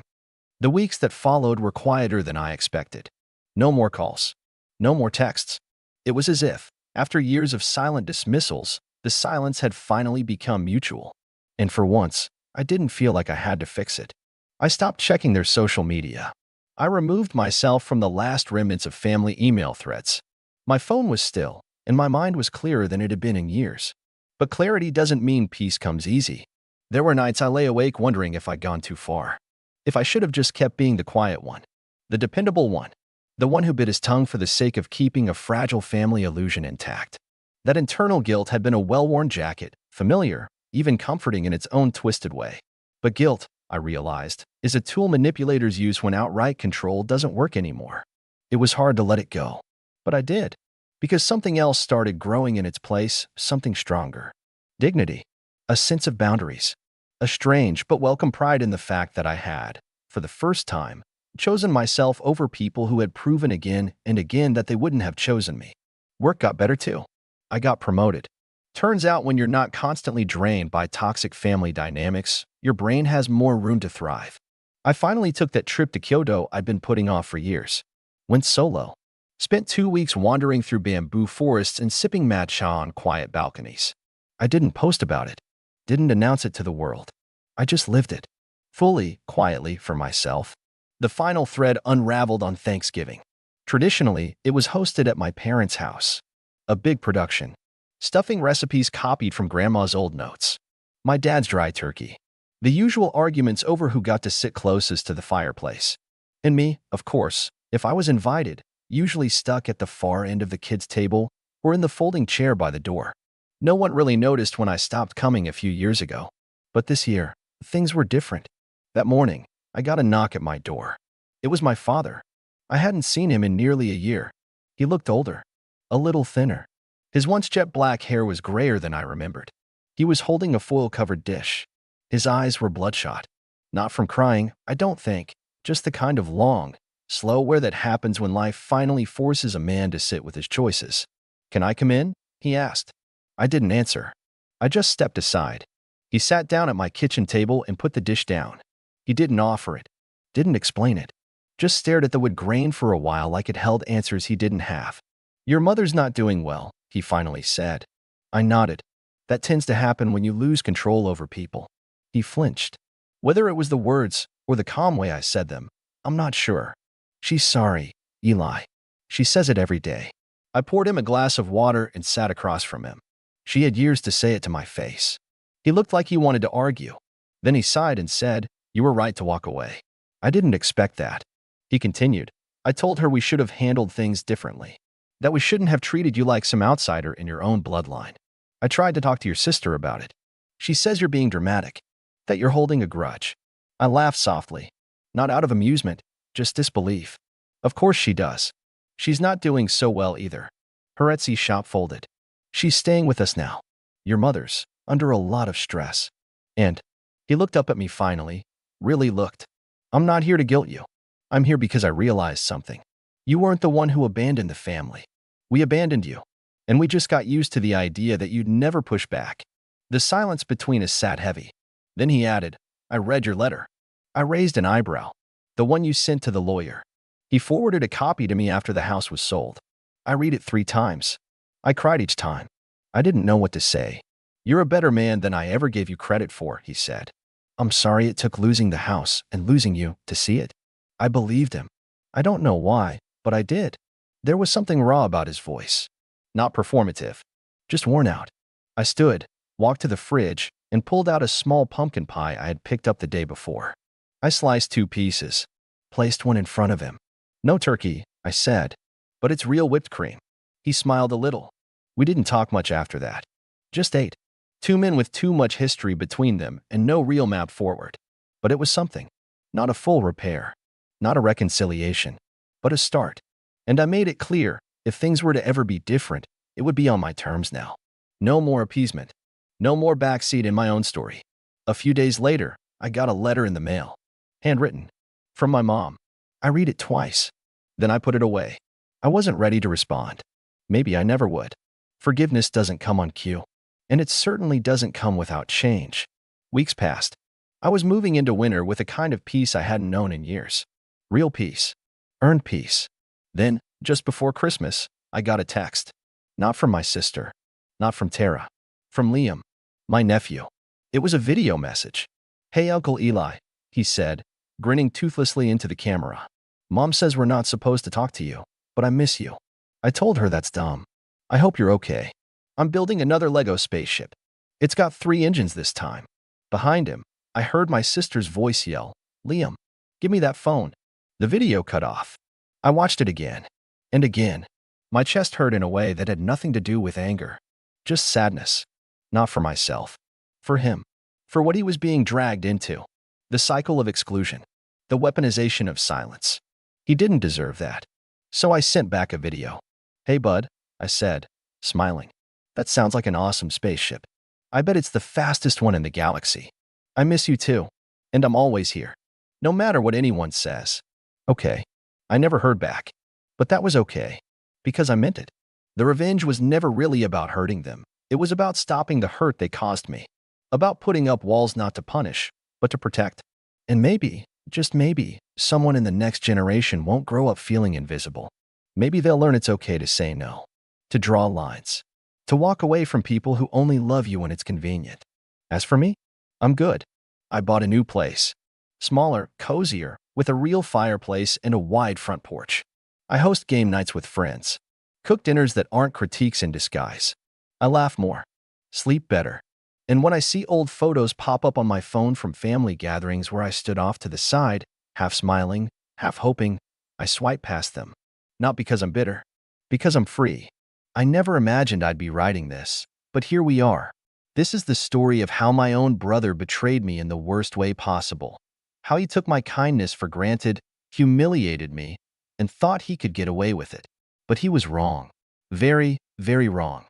The weeks that followed were quieter than I expected. No more calls. No more texts. It was as if, after years of silent dismissals, the silence had finally become mutual. And for once, I didn't feel like I had to fix it. I stopped checking their social media. I removed myself from the last remnants of family email threads. My phone was still, and my mind was clearer than it had been in years. But clarity doesn't mean peace comes easy. There were nights I lay awake wondering if I'd gone too far. If I should have just kept being the quiet one. The dependable one. The one who bit his tongue for the sake of keeping a fragile family illusion intact. That internal guilt had been a well-worn jacket, familiar, even comforting in its own twisted way. But guilt, I realized, is a tool manipulators use when outright control doesn't work anymore. It was hard to let it go. But I did. Because something else started growing in its place, something stronger. Dignity. A sense of boundaries. A strange but welcome pride in the fact that I had, for the first time, chosen myself over people who had proven again and again that they wouldn't have chosen me. Work got better too. I got promoted. Turns out when you're not constantly drained by toxic family dynamics, your brain has more room to thrive. I finally took that trip to Kyoto I'd been putting off for years. Went solo. Spent 2 weeks wandering through bamboo forests and sipping matcha on quiet balconies. I didn't post about it. Didn't announce it to the world. I just lived it. Fully, quietly, for myself. The final thread unraveled on Thanksgiving. Traditionally, it was hosted at my parents' house. A big production. Stuffing recipes copied from Grandma's old notes. My dad's dry turkey. The usual arguments over who got to sit closest to the fireplace. And me, of course, if I was invited, usually stuck at the far end of the kids' table or in the folding chair by the door. No one really noticed when I stopped coming a few years ago. But this year, things were different. That morning, I got a knock at my door. It was my father. I hadn't seen him in nearly a year. He looked older. A little thinner. His once jet black hair was grayer than I remembered. He was holding a foil-covered dish. His eyes were bloodshot. Not from crying, I don't think, just the kind of long, slow wear that happens when life finally forces a man to sit with his choices. "Can I come in?" he asked. I didn't answer. I just stepped aside. He sat down at my kitchen table and put the dish down. He didn't offer it. Didn't explain it. Just stared at the wood grain for a while like it held answers he didn't have. "Your mother's not doing well," he finally said. I nodded. That tends to happen when you lose control over people. He flinched. Whether it was the words or the calm way I said them, I'm not sure. "She's sorry, Eli. She says it every day." I poured him a glass of water and sat across from him. She had years to say it to my face. He looked like he wanted to argue. Then he sighed and said, "You were right to walk away." I didn't expect that. He continued, "I told her we should have handled things differently. That we shouldn't have treated you like some outsider in your own bloodline. I tried to talk to your sister about it. She says you're being dramatic, that you're holding a grudge." I laughed softly. Not out of amusement, just disbelief. Of course she does. She's not doing so well either. Her Etsy shop folded. She's staying with us now. Your mother's under a lot of stress. And he looked up at me finally, really looked. "I'm not here to guilt you. I'm here because I realized something. You weren't the one who abandoned the family. We abandoned you. And we just got used to the idea that you'd never push back." The silence between us sat heavy. Then he added, "I read your letter." I raised an eyebrow. "The one you sent to the lawyer." He forwarded a copy to me after the house was sold. I read it 3 times. I cried each time. I didn't know what to say. "You're a better man than I ever gave you credit for," he said. "I'm sorry it took losing the house and losing you to see it." I believed him. I don't know why, but I did. There was something raw about his voice. Not performative. Just worn out. I stood, walked to the fridge, and pulled out a small pumpkin pie I had picked up the day before. I sliced 2 pieces. Placed one in front of him. "No turkey," I said. But it's real whipped cream. He smiled a little. We didn't talk much after that. Just ate. Two men with too much history between them and no real map forward. But it was something. Not a full repair. Not a reconciliation. But a start. And I made it clear, if things were to ever be different, it would be on my terms now. No more appeasement. No more backseat in my own story. A few days later, I got a letter in the mail. Handwritten. From my mom. I read it twice. Then I put it away. I wasn't ready to respond. Maybe I never would. Forgiveness doesn't come on cue. And it certainly doesn't come without change. Weeks passed. I was moving into winter with a kind of peace I hadn't known in years. Real peace. Earned peace. Then, just before Christmas, I got a text. Not from my sister. Not from Tara. From Liam, my nephew. It was a video message. "Hey, Uncle Eli," he said, grinning toothlessly into the camera. "Mom says we're not supposed to talk to you, but I miss you." I told her that's dumb. "I hope you're okay. I'm building another Lego spaceship. It's got 3 engines this time." Behind him, I heard my sister's voice yell, "Liam, give me that phone." The video cut off. I watched it again. And again. My chest hurt in a way that had nothing to do with anger. Just sadness. Not for myself. For him. For what he was being dragged into. The cycle of exclusion. The weaponization of silence. He didn't deserve that. So I sent back a video. "Hey, bud," I said, smiling. "That sounds like an awesome spaceship. I bet it's the fastest one in the galaxy. I miss you too. And I'm always here. No matter what anyone says." Okay. I never heard back. But that was okay. Because I meant it. The revenge was never really about hurting them. It was about stopping the hurt they caused me. About putting up walls not to punish, but to protect. And maybe, just maybe, someone in the next generation won't grow up feeling invisible. Maybe they'll learn it's okay to say no. To draw lines. To walk away from people who only love you when it's convenient. As for me, I'm good. I bought a new place. Smaller, cozier, with a real fireplace and a wide front porch. I host game nights with friends. Cook dinners that aren't critiques in disguise. I laugh more. Sleep better. And when I see old photos pop up on my phone from family gatherings where I stood off to the side, half smiling, half hoping, I swipe past them. Not because I'm bitter. Because I'm free. I never imagined I'd be writing this. But here we are. This is the story of how my own brother betrayed me in the worst way possible. How he took my kindness for granted, humiliated me, and thought he could get away with it. But he was wrong. Very, very wrong.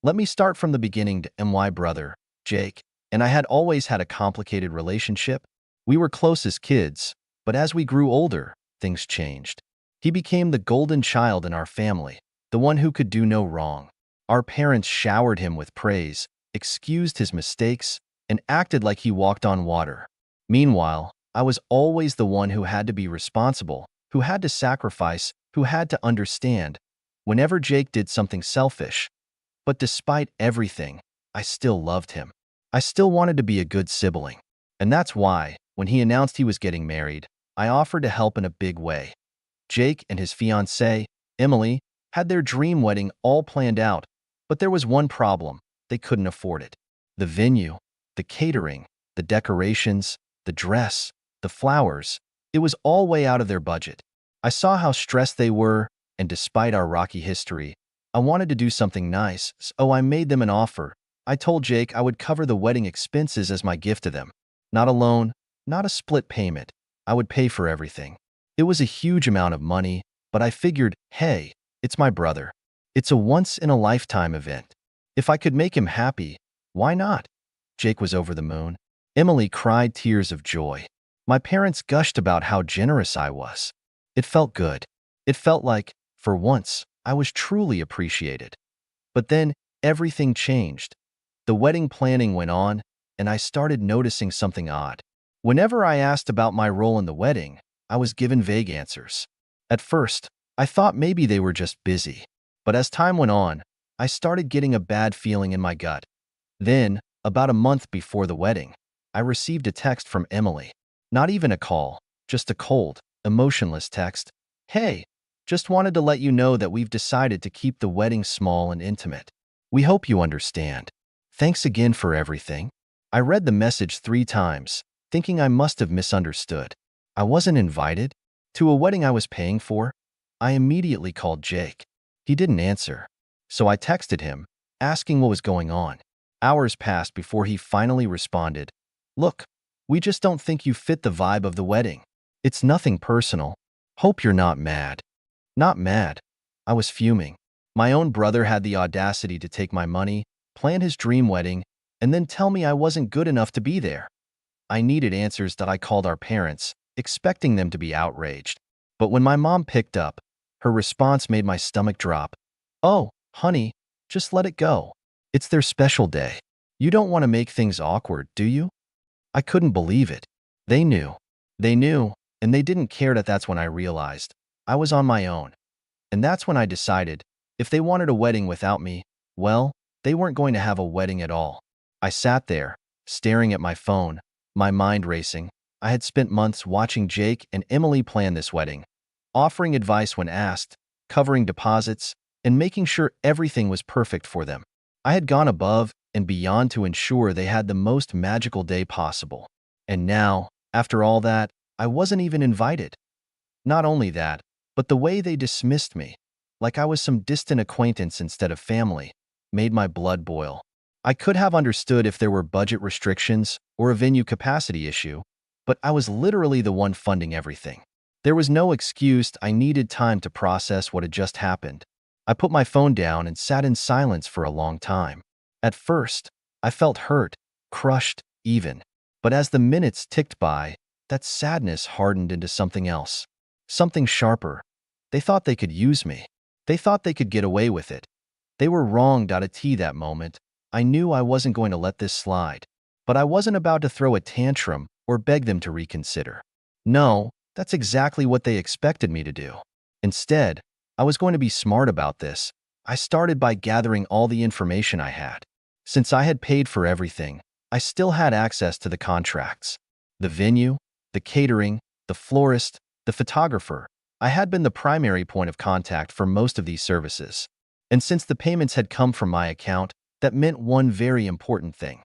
Let me start from the beginning to my brother, Jake, and I had always had a complicated relationship. We were close as kids, but as we grew older, things changed. He became the golden child in our family, the one who could do no wrong. Our parents showered him with praise, excused his mistakes, and acted like he walked on water. Meanwhile, I was always the one who had to be responsible, who had to sacrifice, who had to understand, whenever Jake did something selfish. But despite everything, I still loved him. I still wanted to be a good sibling. And that's why, when he announced he was getting married, I offered to help in a big way. Jake and his fiancée, Emily, had their dream wedding all planned out, but there was one problem. They couldn't afford it. The venue, the catering, the decorations, the dress, the flowers, it was all way out of their budget. I saw how stressed they were, and despite our rocky history, I wanted to do something nice, so I made them an offer. I told Jake I would cover the wedding expenses as my gift to them. Not a loan, not a split payment. I would pay for everything. It was a huge amount of money, but I figured, hey, it's my brother. It's a once-in-a-lifetime event. If I could make him happy, why not? Jake was over the moon. Emily cried tears of joy. My parents gushed about how generous I was. It felt good. It felt like, for once, I was truly appreciated. But then, everything changed. The wedding planning went on, and I started noticing something odd. Whenever I asked about my role in the wedding, I was given vague answers. At first, I thought maybe they were just busy. But as time went on, I started getting a bad feeling in my gut. Then, about a month before the wedding, I received a text from Emily. Not even a call, just a cold, emotionless text. "Hey, just wanted to let you know that we've decided to keep the wedding small and intimate. We hope you understand. Thanks again for everything." I read the message 3 times, thinking I must have misunderstood. I wasn't invited to a wedding I was paying for. I immediately called Jake. He didn't answer, so I texted him, asking what was going on. Hours passed before he finally responded. Look, we just don't think you fit the vibe of the wedding. It's nothing personal. Hope you're not mad. Not mad. I was fuming. My own brother had the audacity to take my money, plan his dream wedding, and then tell me I wasn't good enough to be there. I needed answers that I called our parents, expecting them to be outraged. But when my mom picked up, her response made my stomach drop. Oh, honey, just let it go. It's their special day. You don't want to make things awkward, do you? I couldn't believe it. They knew. They knew, and they didn't care. That's when I realized I was on my own. And that's when I decided, if they wanted a wedding without me, well, they weren't going to have a wedding at all. I sat there, staring at my phone, my mind racing. I had spent months watching Jake and Emily plan this wedding, offering advice when asked, covering deposits, and making sure everything was perfect for them. I had gone above and beyond to ensure they had the most magical day possible. And now, after all that, I wasn't even invited. Not only that, but the way they dismissed me, like I was some distant acquaintance instead of family, made my blood boil. I could have understood if there were budget restrictions or a venue capacity issue, but I was literally the one funding everything. There was no excuse. I needed time to process what had just happened. I put my phone down and sat in silence for a long time. At first, I felt hurt, crushed, even. But as the minutes ticked by, that sadness hardened into something else. Something sharper. They thought they could use me. They thought they could get away with it. They were wrong. That moment, I knew I wasn't going to let this slide. But I wasn't about to throw a tantrum or beg them to reconsider. No, that's exactly what they expected me to do. Instead, I was going to be smart about this. I started by gathering all the information I had. Since I had paid for everything, I still had access to the contracts. The venue, the catering, the florist, the photographer. I had been the primary point of contact for most of these services. And since the payments had come from my account, that meant one very important thing.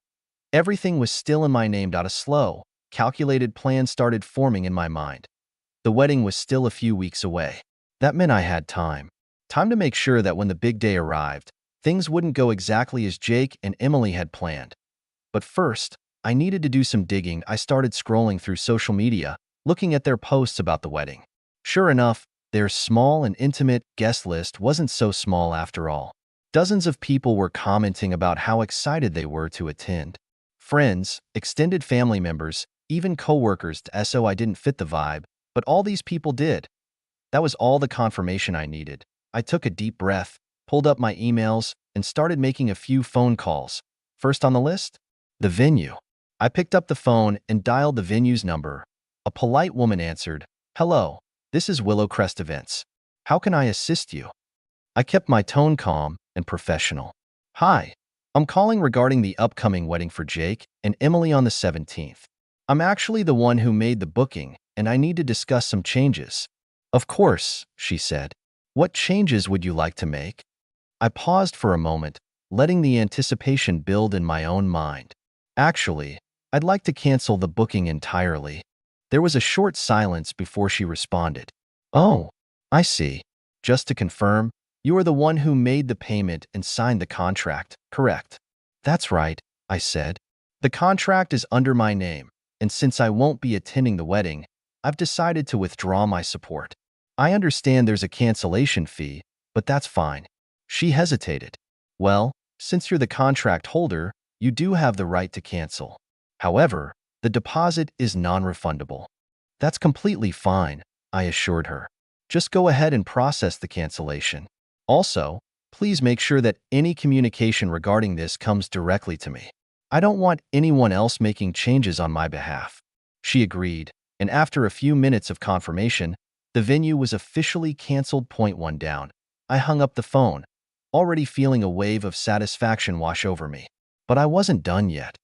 Everything was still in my name. A slow, calculated plan started forming in my mind. The wedding was still a few weeks away. That meant I had time. Time to make sure that when the big day arrived, things wouldn't go exactly as Jake and Emily had planned. But first, I needed to do some digging. I started scrolling through social media, looking at their posts about the wedding. Sure enough, their small and intimate guest list wasn't so small after all. Dozens of people were commenting about how excited they were to attend. Friends, extended family members, even coworkers. So I didn't fit the vibe, but all these people did. That was all the confirmation I needed. I took a deep breath, pulled up my emails, and started making a few phone calls. First on the list? The venue. I picked up the phone and dialed the venue's number. A polite woman answered, "Hello, this is Willow Crest Events. How can I assist you?" I kept my tone calm and professional. "Hi, I'm calling regarding the upcoming wedding for Jake and Emily on the 17th. I'm actually the one who made the booking, and I need to discuss some changes." "Of course," she said. "What changes would you like to make?" I paused for a moment, letting the anticipation build in my own mind. "Actually, I'd like to cancel the booking entirely." There was a short silence before she responded. "Oh, I see. Just to confirm, you are the one who made the payment and signed the contract, correct?" "That's right," I said. "The contract is under my name, and since I won't be attending the wedding, I've decided to withdraw my support. I understand there's a cancellation fee, but that's fine." She hesitated. "Well, since you're the contract holder, you do have the right to cancel. However, the deposit is non-refundable." "That's completely fine," I assured her. "Just go ahead and process the cancellation. Also, please make sure that any communication regarding this comes directly to me. I don't want anyone else making changes on my behalf." She agreed, and after a few minutes of confirmation, the venue was officially canceled. Point one down. I hung up the phone, already feeling a wave of satisfaction wash over me. But I wasn't done yet.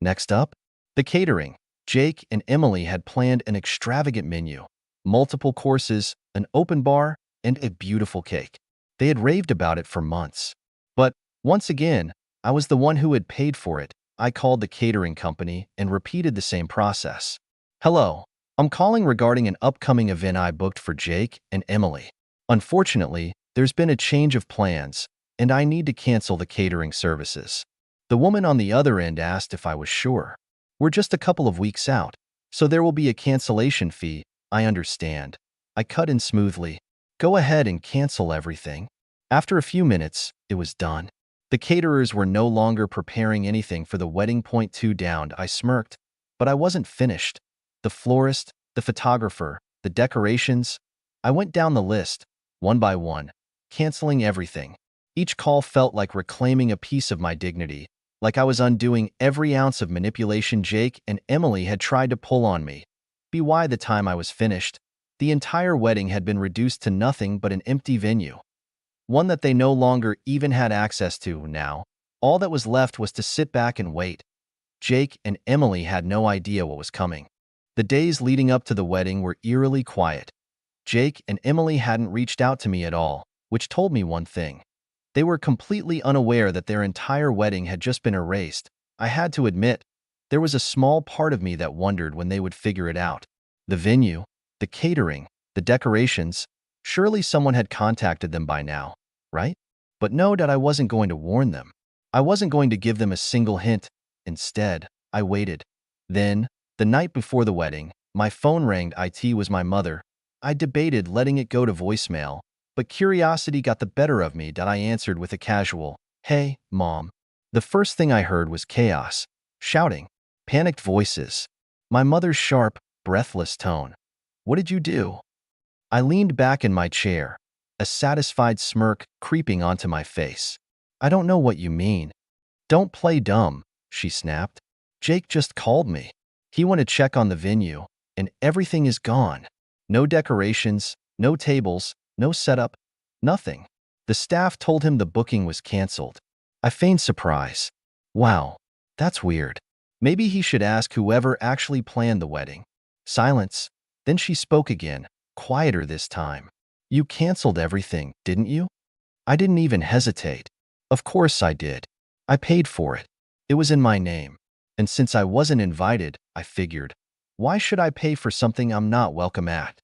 Next up, the catering. Jake and Emily had planned an extravagant menu, multiple courses, an open bar, and a beautiful cake. They had raved about it for months. But, once again, I was the one who had paid for it. I called the catering company and repeated the same process. "Hello, I'm calling regarding an upcoming event I booked for Jake and Emily. Unfortunately, there's been a change of plans, and I need to cancel the catering services. The woman on the other end asked if I was sure. We're just a couple of weeks out, so there will be a cancellation fee. I understand. I cut in smoothly. Go ahead and cancel everything. After a few minutes, it was done. The caterers were no longer preparing anything for the wedding. Point two down, I smirked, but I wasn't finished. The florist, the photographer, the decorations. I went down the list, one by one, canceling everything. Each call felt like reclaiming a piece of my dignity, like I was undoing every ounce of manipulation Jake and Emily had tried to pull on me. By the time I was finished, the entire wedding had been reduced to nothing but an empty venue. One that they no longer even had access to now. All that was left was to sit back and wait. Jake and Emily had no idea what was coming. The days leading up to the wedding were eerily quiet. Jake and Emily hadn't reached out to me at all, which told me one thing. They were completely unaware that their entire wedding had just been erased. I had to admit, there was a small part of me that wondered when they would figure it out. The venue, the catering, the decorations, surely someone had contacted them by now, right? But no, that I wasn't going to warn them. I wasn't going to give them a single hint. Instead, I waited. Then, the night before the wedding, my phone rang. It was my mother. I debated letting it go to voicemail, but curiosity got the better of me. That I answered with a casual, "Hey, Mom." The first thing I heard was chaos, shouting, panicked voices. My mother's sharp, breathless tone. "What did you do?" I leaned back in my chair, a satisfied smirk creeping onto my face. "I don't know what you mean." "Don't play dumb," she snapped. "Jake just called me. He went to check on the venue, and everything is gone. No decorations, no tables, no setup, nothing. The staff told him the booking was canceled." I feigned surprise. "Wow, that's weird. Maybe he should ask whoever actually planned the wedding." Silence. Then she spoke again, quieter this time. "You canceled everything, didn't you?" I didn't even hesitate. Of course I did. I paid for it. It was in my name. And since I wasn't invited, I figured, why should I pay for something I'm not welcome at?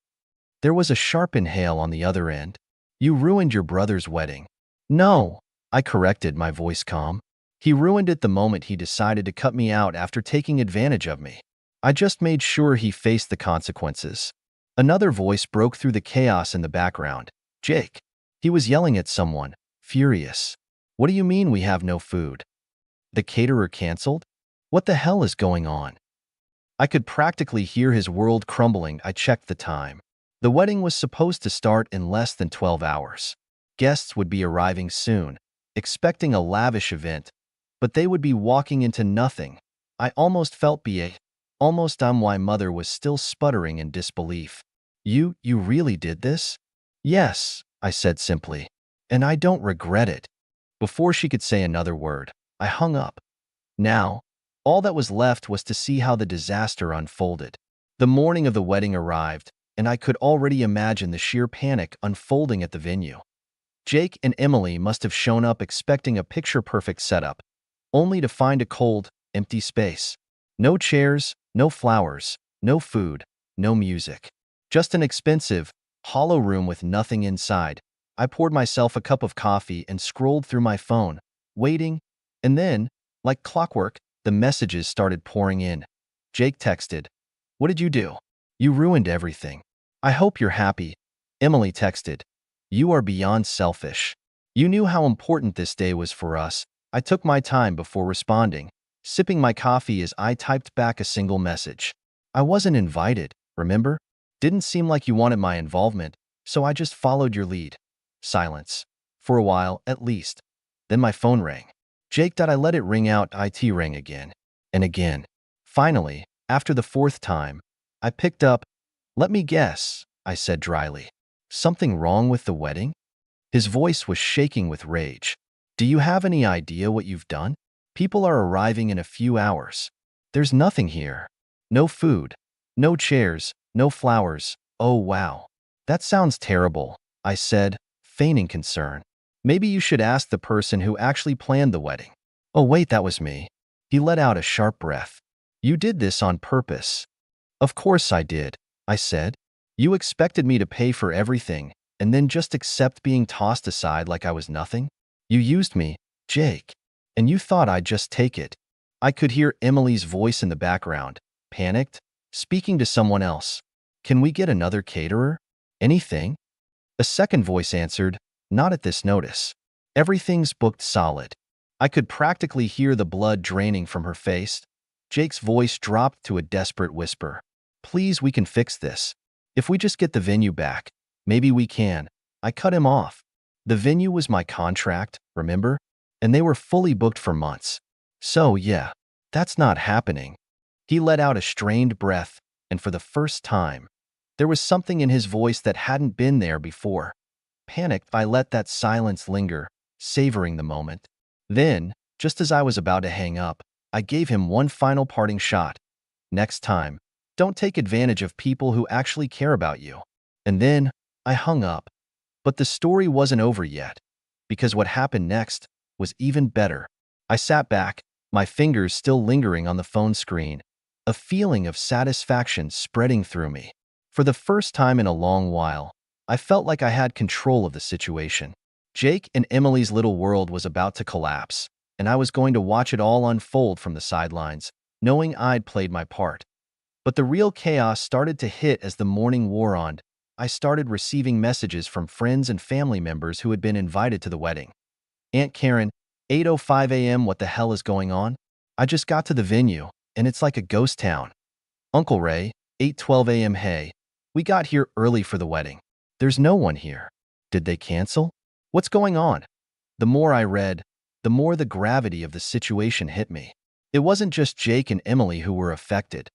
There was a sharp inhale on the other end. "You ruined your brother's wedding." "No," I corrected, my voice calm. "He ruined it the moment he decided to cut me out after taking advantage of me. I just made sure he faced the consequences." Another voice broke through the chaos in the background. "Jake." He was yelling at someone, furious. "What do you mean we have no food? The caterer canceled? What the hell is going on?" I could practically hear his world crumbling. I checked the time. The wedding was supposed to start in less than 12 hours. Guests would be arriving soon, expecting a lavish event, but they would be walking into nothing. I almost felt almost why mother was still sputtering in disbelief. You really did this?" "Yes," I said simply, "and I don't regret it." Before she could say another word, I hung up. Now, all that was left was to see how the disaster unfolded. The morning of the wedding arrived, and I could already imagine the sheer panic unfolding at the venue. Jake and Emily must have shown up expecting a picture-perfect setup, only to find a cold, empty space. No chairs, no flowers, no food, no music. Just an expensive, hollow room with nothing inside. I poured myself a cup of coffee and scrolled through my phone, waiting, and then, like clockwork, the messages started pouring in. Jake texted, "What did you do? You ruined everything. I hope you're happy." Emily texted, "You are beyond selfish. You knew how important this day was for us." I took my time before responding, sipping my coffee as I typed back a single message. "I wasn't invited, remember? Didn't seem like you wanted my involvement, so I just followed your lead." Silence. For a while, at least. Then my phone rang. "Jake." I let it ring out. It rang again. And again. Finally, after the fourth time, I picked up. "Let me guess," I said dryly. "Something wrong with the wedding?" His voice was shaking with rage. "Do you have any idea what you've done? People are arriving in a few hours. There's nothing here. No food, no chairs, no flowers." "Oh wow. That sounds terrible," I said, feigning concern. "Maybe you should ask the person who actually planned the wedding." "Oh wait, that was me." He let out a sharp breath. "You did this on purpose." "Of course I did," I said. "You expected me to pay for everything, and then just accept being tossed aside like I was nothing? You used me, Jake, and you thought I'd just take it. I could hear Emily's voice in the background, panicked, speaking to someone else. Can we get another caterer? Anything? A second voice answered, not at this notice. Everything's booked solid. I could practically hear the blood draining from her face. Jake's voice dropped to a desperate whisper. Please, we can fix this. If we just get the venue back, maybe we can. I cut him off. The venue was my contract, remember? And they were fully booked for months. So, yeah, that's not happening. He let out a strained breath, and for the first time, there was something in his voice that hadn't been there before. Panicked, I let that silence linger, savoring the moment. Then, just as I was about to hang up, I gave him one final parting shot. Next time, don't take advantage of people who actually care about you. And then, I hung up. But the story wasn't over yet, because what happened next was even better. I sat back, my fingers still lingering on the phone screen, a feeling of satisfaction spreading through me. For the first time in a long while, I felt like I had control of the situation. Jake and Emily's little world was about to collapse, and I was going to watch it all unfold from the sidelines, knowing I'd played my part. But the real chaos started to hit as the morning wore on. I started receiving messages from friends and family members who had been invited to the wedding. Aunt Karen, 8:05 a.m. What the hell is going on? I just got to the venue, and it's like a ghost town. Uncle Ray, 8:12 a.m. Hey, we got here early for the wedding. There's no one here. Did they cancel? What's going on? The more I read, the more the gravity of the situation hit me. It wasn't just Jake and Emily who were affected.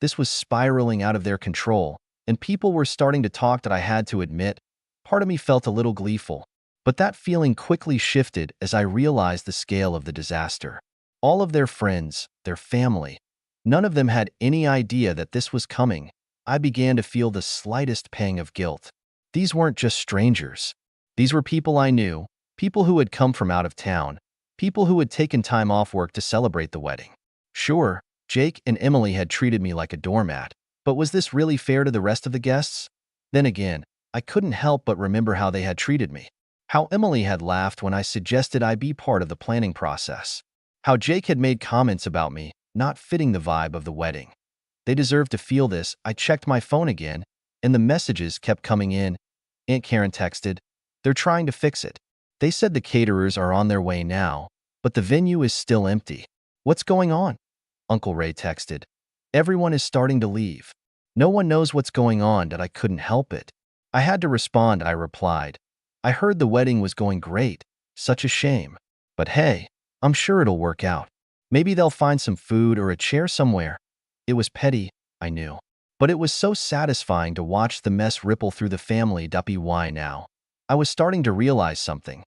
This was spiraling out of their control, and people were starting to talk that I had to admit. Part of me felt a little gleeful. But that feeling quickly shifted as I realized the scale of the disaster. All of their friends, their family, none of them had any idea that this was coming. I began to feel the slightest pang of guilt. These weren't just strangers. These were people I knew, people who had come from out of town, people who had taken time off work to celebrate the wedding. Sure, Jake and Emily had treated me like a doormat, but was this really fair to the rest of the guests? Then again, I couldn't help but remember how they had treated me. How Emily had laughed when I suggested I be part of the planning process. How Jake had made comments about me not fitting the vibe of the wedding. They deserved to feel this. I checked my phone again, and the messages kept coming in. Aunt Karen texted, "They're trying to fix it. They said the caterers are on their way now, but the venue is still empty. What's going on?" Uncle Ray texted, "Everyone is starting to leave. No one knows what's going on." That I couldn't help it. I had to respond. I replied, "I heard the wedding was going great. Such a shame. But hey, I'm sure it'll work out. Maybe they'll find some food or a chair somewhere." It was petty, I knew. But it was so satisfying to watch the mess ripple through the family. Why now? I was starting to realize something.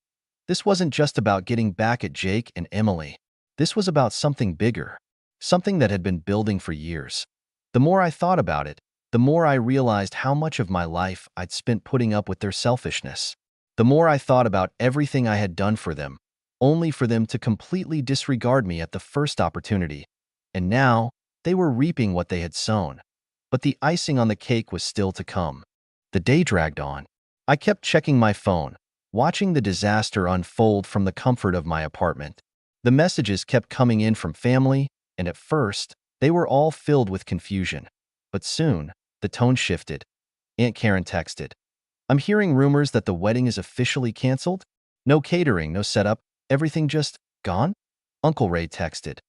This wasn't just about getting back at Jake and Emily. This was about something bigger. Something that had been building for years. The more I thought about it, the more I realized how much of my life I'd spent putting up with their selfishness. The more I thought about everything I had done for them, only for them to completely disregard me at the first opportunity. And now, they were reaping what they had sown. But the icing on the cake was still to come. The day dragged on. I kept checking my phone, watching the disaster unfold from the comfort of my apartment. The messages kept coming in from family, and at first, they were all filled with confusion. But soon, the tone shifted. Aunt Karen texted, "I'm hearing rumors that the wedding is officially canceled? No catering, no setup, everything just gone?" Uncle Ray texted,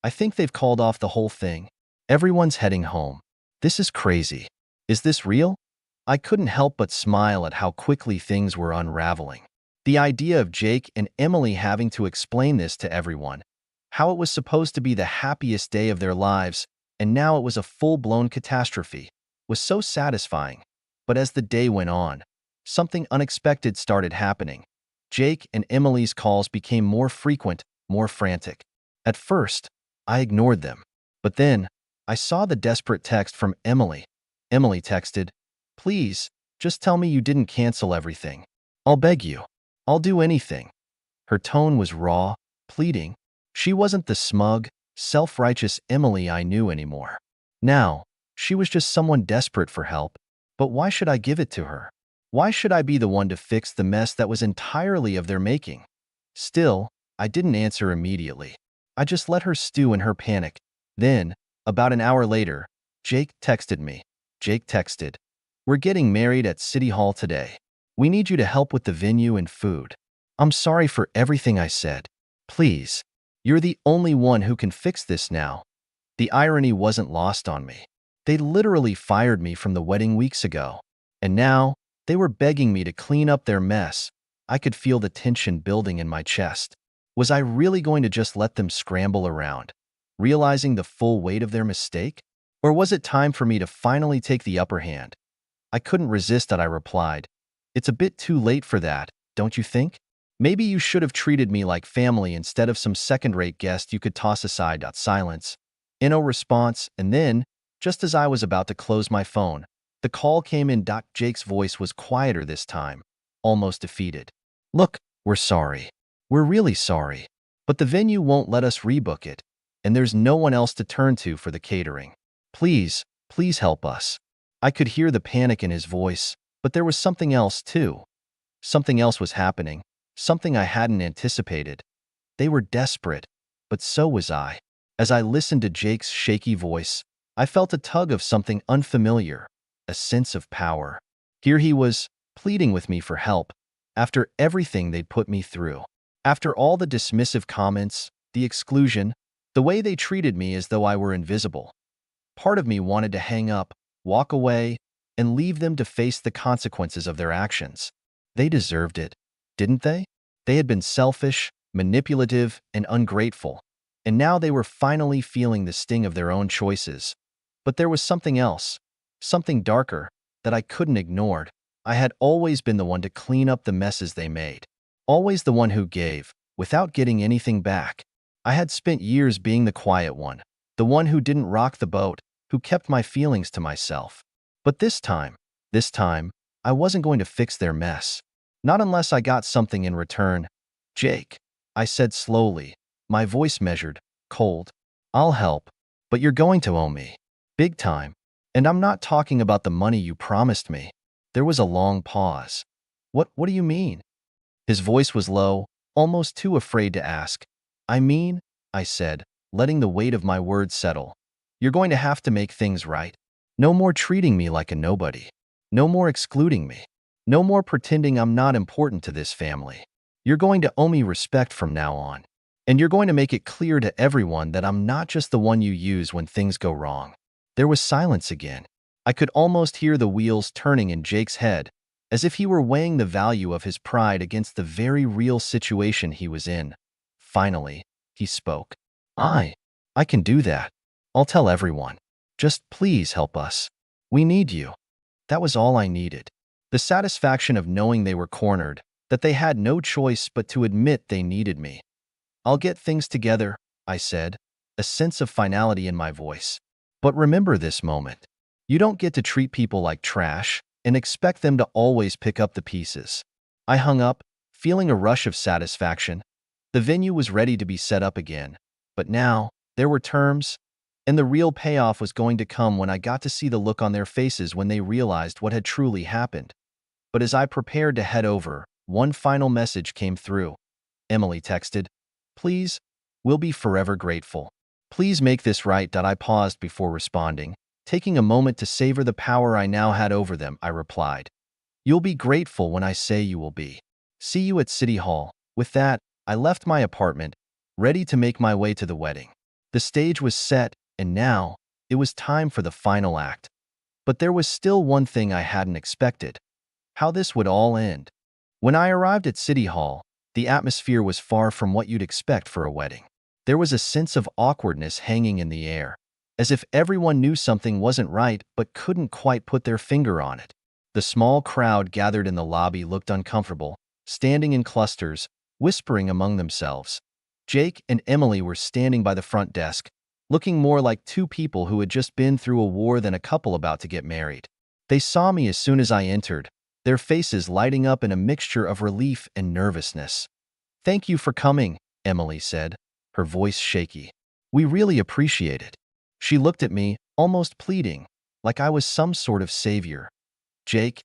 "I think they've called off the whole thing. Everyone's heading home. This is crazy. Is this real?" I couldn't help but smile at how quickly things were unraveling. The idea of Jake and Emily having to explain this to everyone, how it was supposed to be the happiest day of their lives, and now it was a full-blown catastrophe, was so satisfying. But as the day went on, something unexpected started happening. Jake and Emily's calls became more frequent, more frantic. At first, I ignored them. But then, I saw the desperate text from Emily. Emily texted, "Please, just tell me you didn't cancel everything. I'll beg you. I'll do anything." Her tone was raw, pleading. She wasn't the smug, self-righteous Emily I knew anymore. Now, she was just someone desperate for help. But why should I give it to her? Why should I be the one to fix the mess that was entirely of their making? Still, I didn't answer immediately. I just let her stew in her panic. Then, about an hour later, Jake texted me. Jake texted, "We're getting married at City Hall today. We need you to help with the venue and food." I'm sorry for everything I said. Please. You're the only one who can fix this now. The irony wasn't lost on me. They literally fired me from the wedding weeks ago. And now, they were begging me to clean up their mess. I could feel the tension building in my chest. Was I really going to just let them scramble around, realizing the full weight of their mistake? Or was it time for me to finally take the upper hand? I couldn't resist it. I replied, "It's a bit too late for that, don't you think? Maybe you should have treated me like family instead of some second-rate guest you could toss aside." Silence. No response, and then, just as I was about to close my phone, the call came in. Jake's voice was quieter this time, almost defeated. "Look, we're sorry. We're really sorry. But the venue won't let us rebook it, and there's no one else to turn to for the catering. Please, please help us." I could hear the panic in his voice, but there was something else too. Something else was happening, something I hadn't anticipated. They were desperate, but so was I. As I listened to Jake's shaky voice, I felt a tug of something unfamiliar, a sense of power. Here he was, pleading with me for help, after everything they'd put me through. After all the dismissive comments, the exclusion, the way they treated me as though I were invisible. Part of me wanted to hang up, walk away, and leave them to face the consequences of their actions. They deserved it, didn't they? They had been selfish, manipulative, and ungrateful, and now they were finally feeling the sting of their own choices. But there was something else, something darker, that I couldn't ignore. I had always been the one to clean up the messes they made. Always the one who gave, without getting anything back. I had spent years being the quiet one, the one who didn't rock the boat, who kept my feelings to myself. But this time, I wasn't going to fix their mess. Not unless I got something in return. "Jake," I said slowly, my voice measured, cold. "I'll help, but you're going to owe me. Big time. And I'm not talking about the money you promised me." There was a long pause. What do you mean?" His voice was low, almost too afraid to ask. "I mean," I said, letting the weight of my words settle, "you're going to have to make things right. No more treating me like a nobody. No more excluding me. No more pretending I'm not important to this family. You're going to owe me respect from now on. And you're going to make it clear to everyone that I'm not just the one you use when things go wrong." There was silence again. I could almost hear the wheels turning in Jake's head, as if he were weighing the value of his pride against the very real situation he was in. Finally, he spoke. I can do that. I'll tell everyone. Just please help us. We need you." That was all I needed. The satisfaction of knowing they were cornered, that they had no choice but to admit they needed me. "I'll get things together," I said, a sense of finality in my voice. "But remember this moment. You don't get to treat people like trash and expect them to always pick up the pieces." I hung up, feeling a rush of satisfaction. The venue was ready to be set up again. But now, there were terms, and the real payoff was going to come when I got to see the look on their faces when they realized what had truly happened. But as I prepared to head over, one final message came through. Emily texted, "Please, we'll be forever grateful. Please make this right." I paused before responding, taking a moment to savor the power I now had over them. I replied, "You'll be grateful when I say you will be. See you at City Hall." With that, I left my apartment, ready to make my way to the wedding. The stage was set, and now, it was time for the final act. But there was still one thing I hadn't expected: how this would all end. When I arrived at City Hall, the atmosphere was far from what you'd expect for a wedding. There was a sense of awkwardness hanging in the air, as if everyone knew something wasn't right but couldn't quite put their finger on it. The small crowd gathered in the lobby looked uncomfortable, standing in clusters, whispering among themselves. Jake and Emily were standing by the front desk, looking more like two people who had just been through a war than a couple about to get married. They saw me as soon as I entered, their faces lighting up in a mixture of relief and nervousness. "Thank you for coming," Emily said, her voice shaky. "We really appreciate it." She looked at me, almost pleading, like I was some sort of savior. Jake,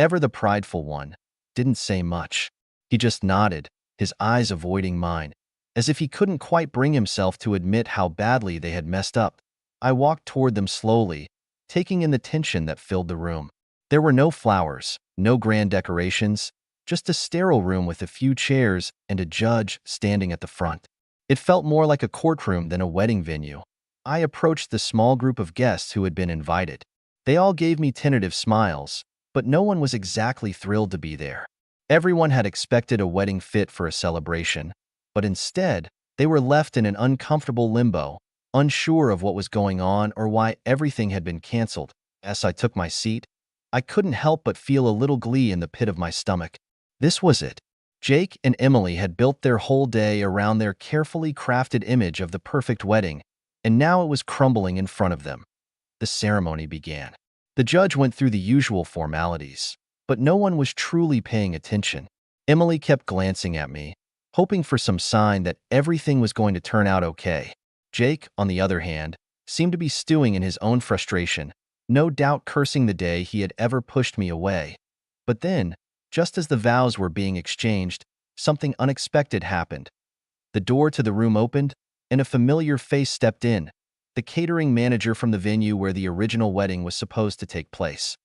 ever the prideful one, didn't say much. He just nodded, his eyes avoiding mine, as if he couldn't quite bring himself to admit how badly they had messed up. I walked toward them slowly, taking in the tension that filled the room. There were no flowers, no grand decorations, just a sterile room with a few chairs and a judge standing at the front. It felt more like a courtroom than a wedding venue. I approached the small group of guests who had been invited. They all gave me tentative smiles, but no one was exactly thrilled to be there. Everyone had expected a wedding fit for a celebration, but instead, they were left in an uncomfortable limbo, unsure of what was going on or why everything had been canceled. As I took my seat, I couldn't help but feel a little glee in the pit of my stomach. This was it. Jake and Emily had built their whole day around their carefully crafted image of the perfect wedding, and now it was crumbling in front of them. The ceremony began. The judge went through the usual formalities, but no one was truly paying attention. Emily kept glancing at me, hoping for some sign that everything was going to turn out okay. Jake, on the other hand, seemed to be stewing in his own frustration, no doubt cursing the day he had ever pushed me away. But then, just as the vows were being exchanged, something unexpected happened. The door to the room opened, and a familiar face stepped in, the catering manager from the venue where the original wedding was supposed to take place.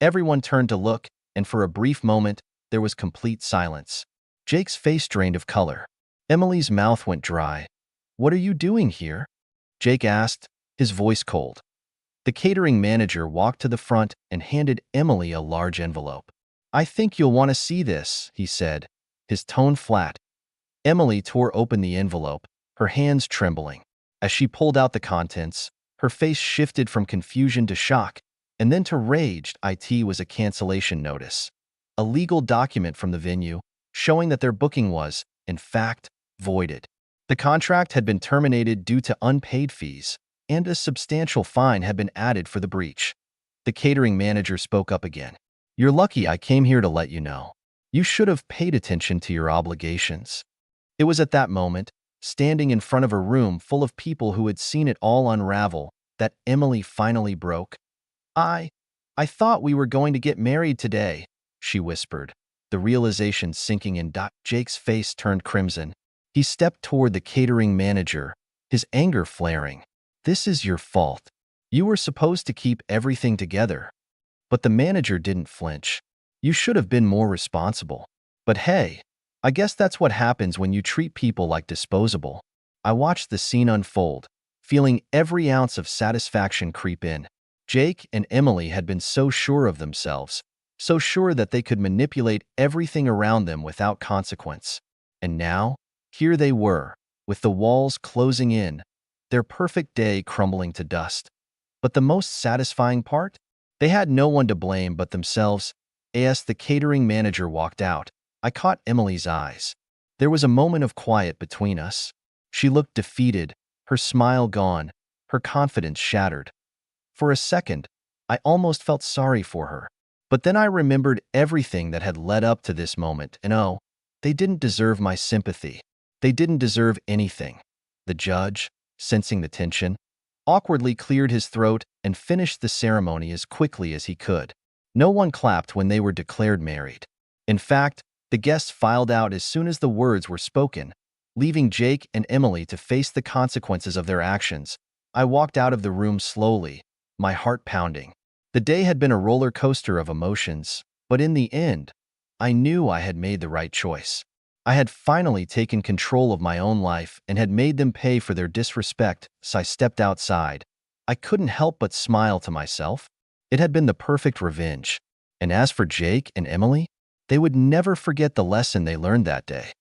Everyone turned to look, and for a brief moment, there was complete silence. Jake's face drained of color. Emily's mouth went dry. "What are you doing here?" Jake asked, his voice cold. The catering manager walked to the front and handed Emily a large envelope. "I think you'll want to see this," he said, his tone flat. Emily tore open the envelope, her hands trembling. As she pulled out the contents, her face shifted from confusion to shock, and then to rage. It was a cancellation notice, a legal document from the venue showing that their booking was, in fact, voided. The contract had been terminated due to unpaid fees, and a substantial fine had been added for the breach. The catering manager spoke up again. "You're lucky I came here to let you know. You should have paid attention to your obligations." It was at that moment, standing in front of a room full of people who had seen it all unravel, that Emily finally broke. I thought we were going to get married today," she whispered, the realization sinking in. Jake's face turned crimson. He stepped toward the catering manager, his anger flaring. "This is your fault. You were supposed to keep everything together." But the manager didn't flinch. "You should have been more responsible. But hey, I guess that's what happens when you treat people like disposable." I watched the scene unfold, feeling every ounce of satisfaction creep in. Jake and Emily had been so sure of themselves, so sure that they could manipulate everything around them without consequence. And now, here they were, with the walls closing in, their perfect day crumbling to dust. But the most satisfying part? They had no one to blame but themselves. As the catering manager walked out, I caught Emily's eyes. There was a moment of quiet between us. She looked defeated, her smile gone, her confidence shattered. For a second, I almost felt sorry for her. But then I remembered everything that had led up to this moment, and oh, they didn't deserve my sympathy. They didn't deserve anything. The judge, sensing the tension, awkwardly cleared his throat and finished the ceremony as quickly as he could. No one clapped when they were declared married. In fact, the guests filed out as soon as the words were spoken, leaving Jake and Emily to face the consequences of their actions. I walked out of the room slowly, my heart pounding. The day had been a roller coaster of emotions, but in the end, I knew I had made the right choice. I had finally taken control of my own life and had made them pay for their disrespect. So I stepped outside. I couldn't help but smile to myself. It had been the perfect revenge. And as for Jake and Emily, they would never forget the lesson they learned that day.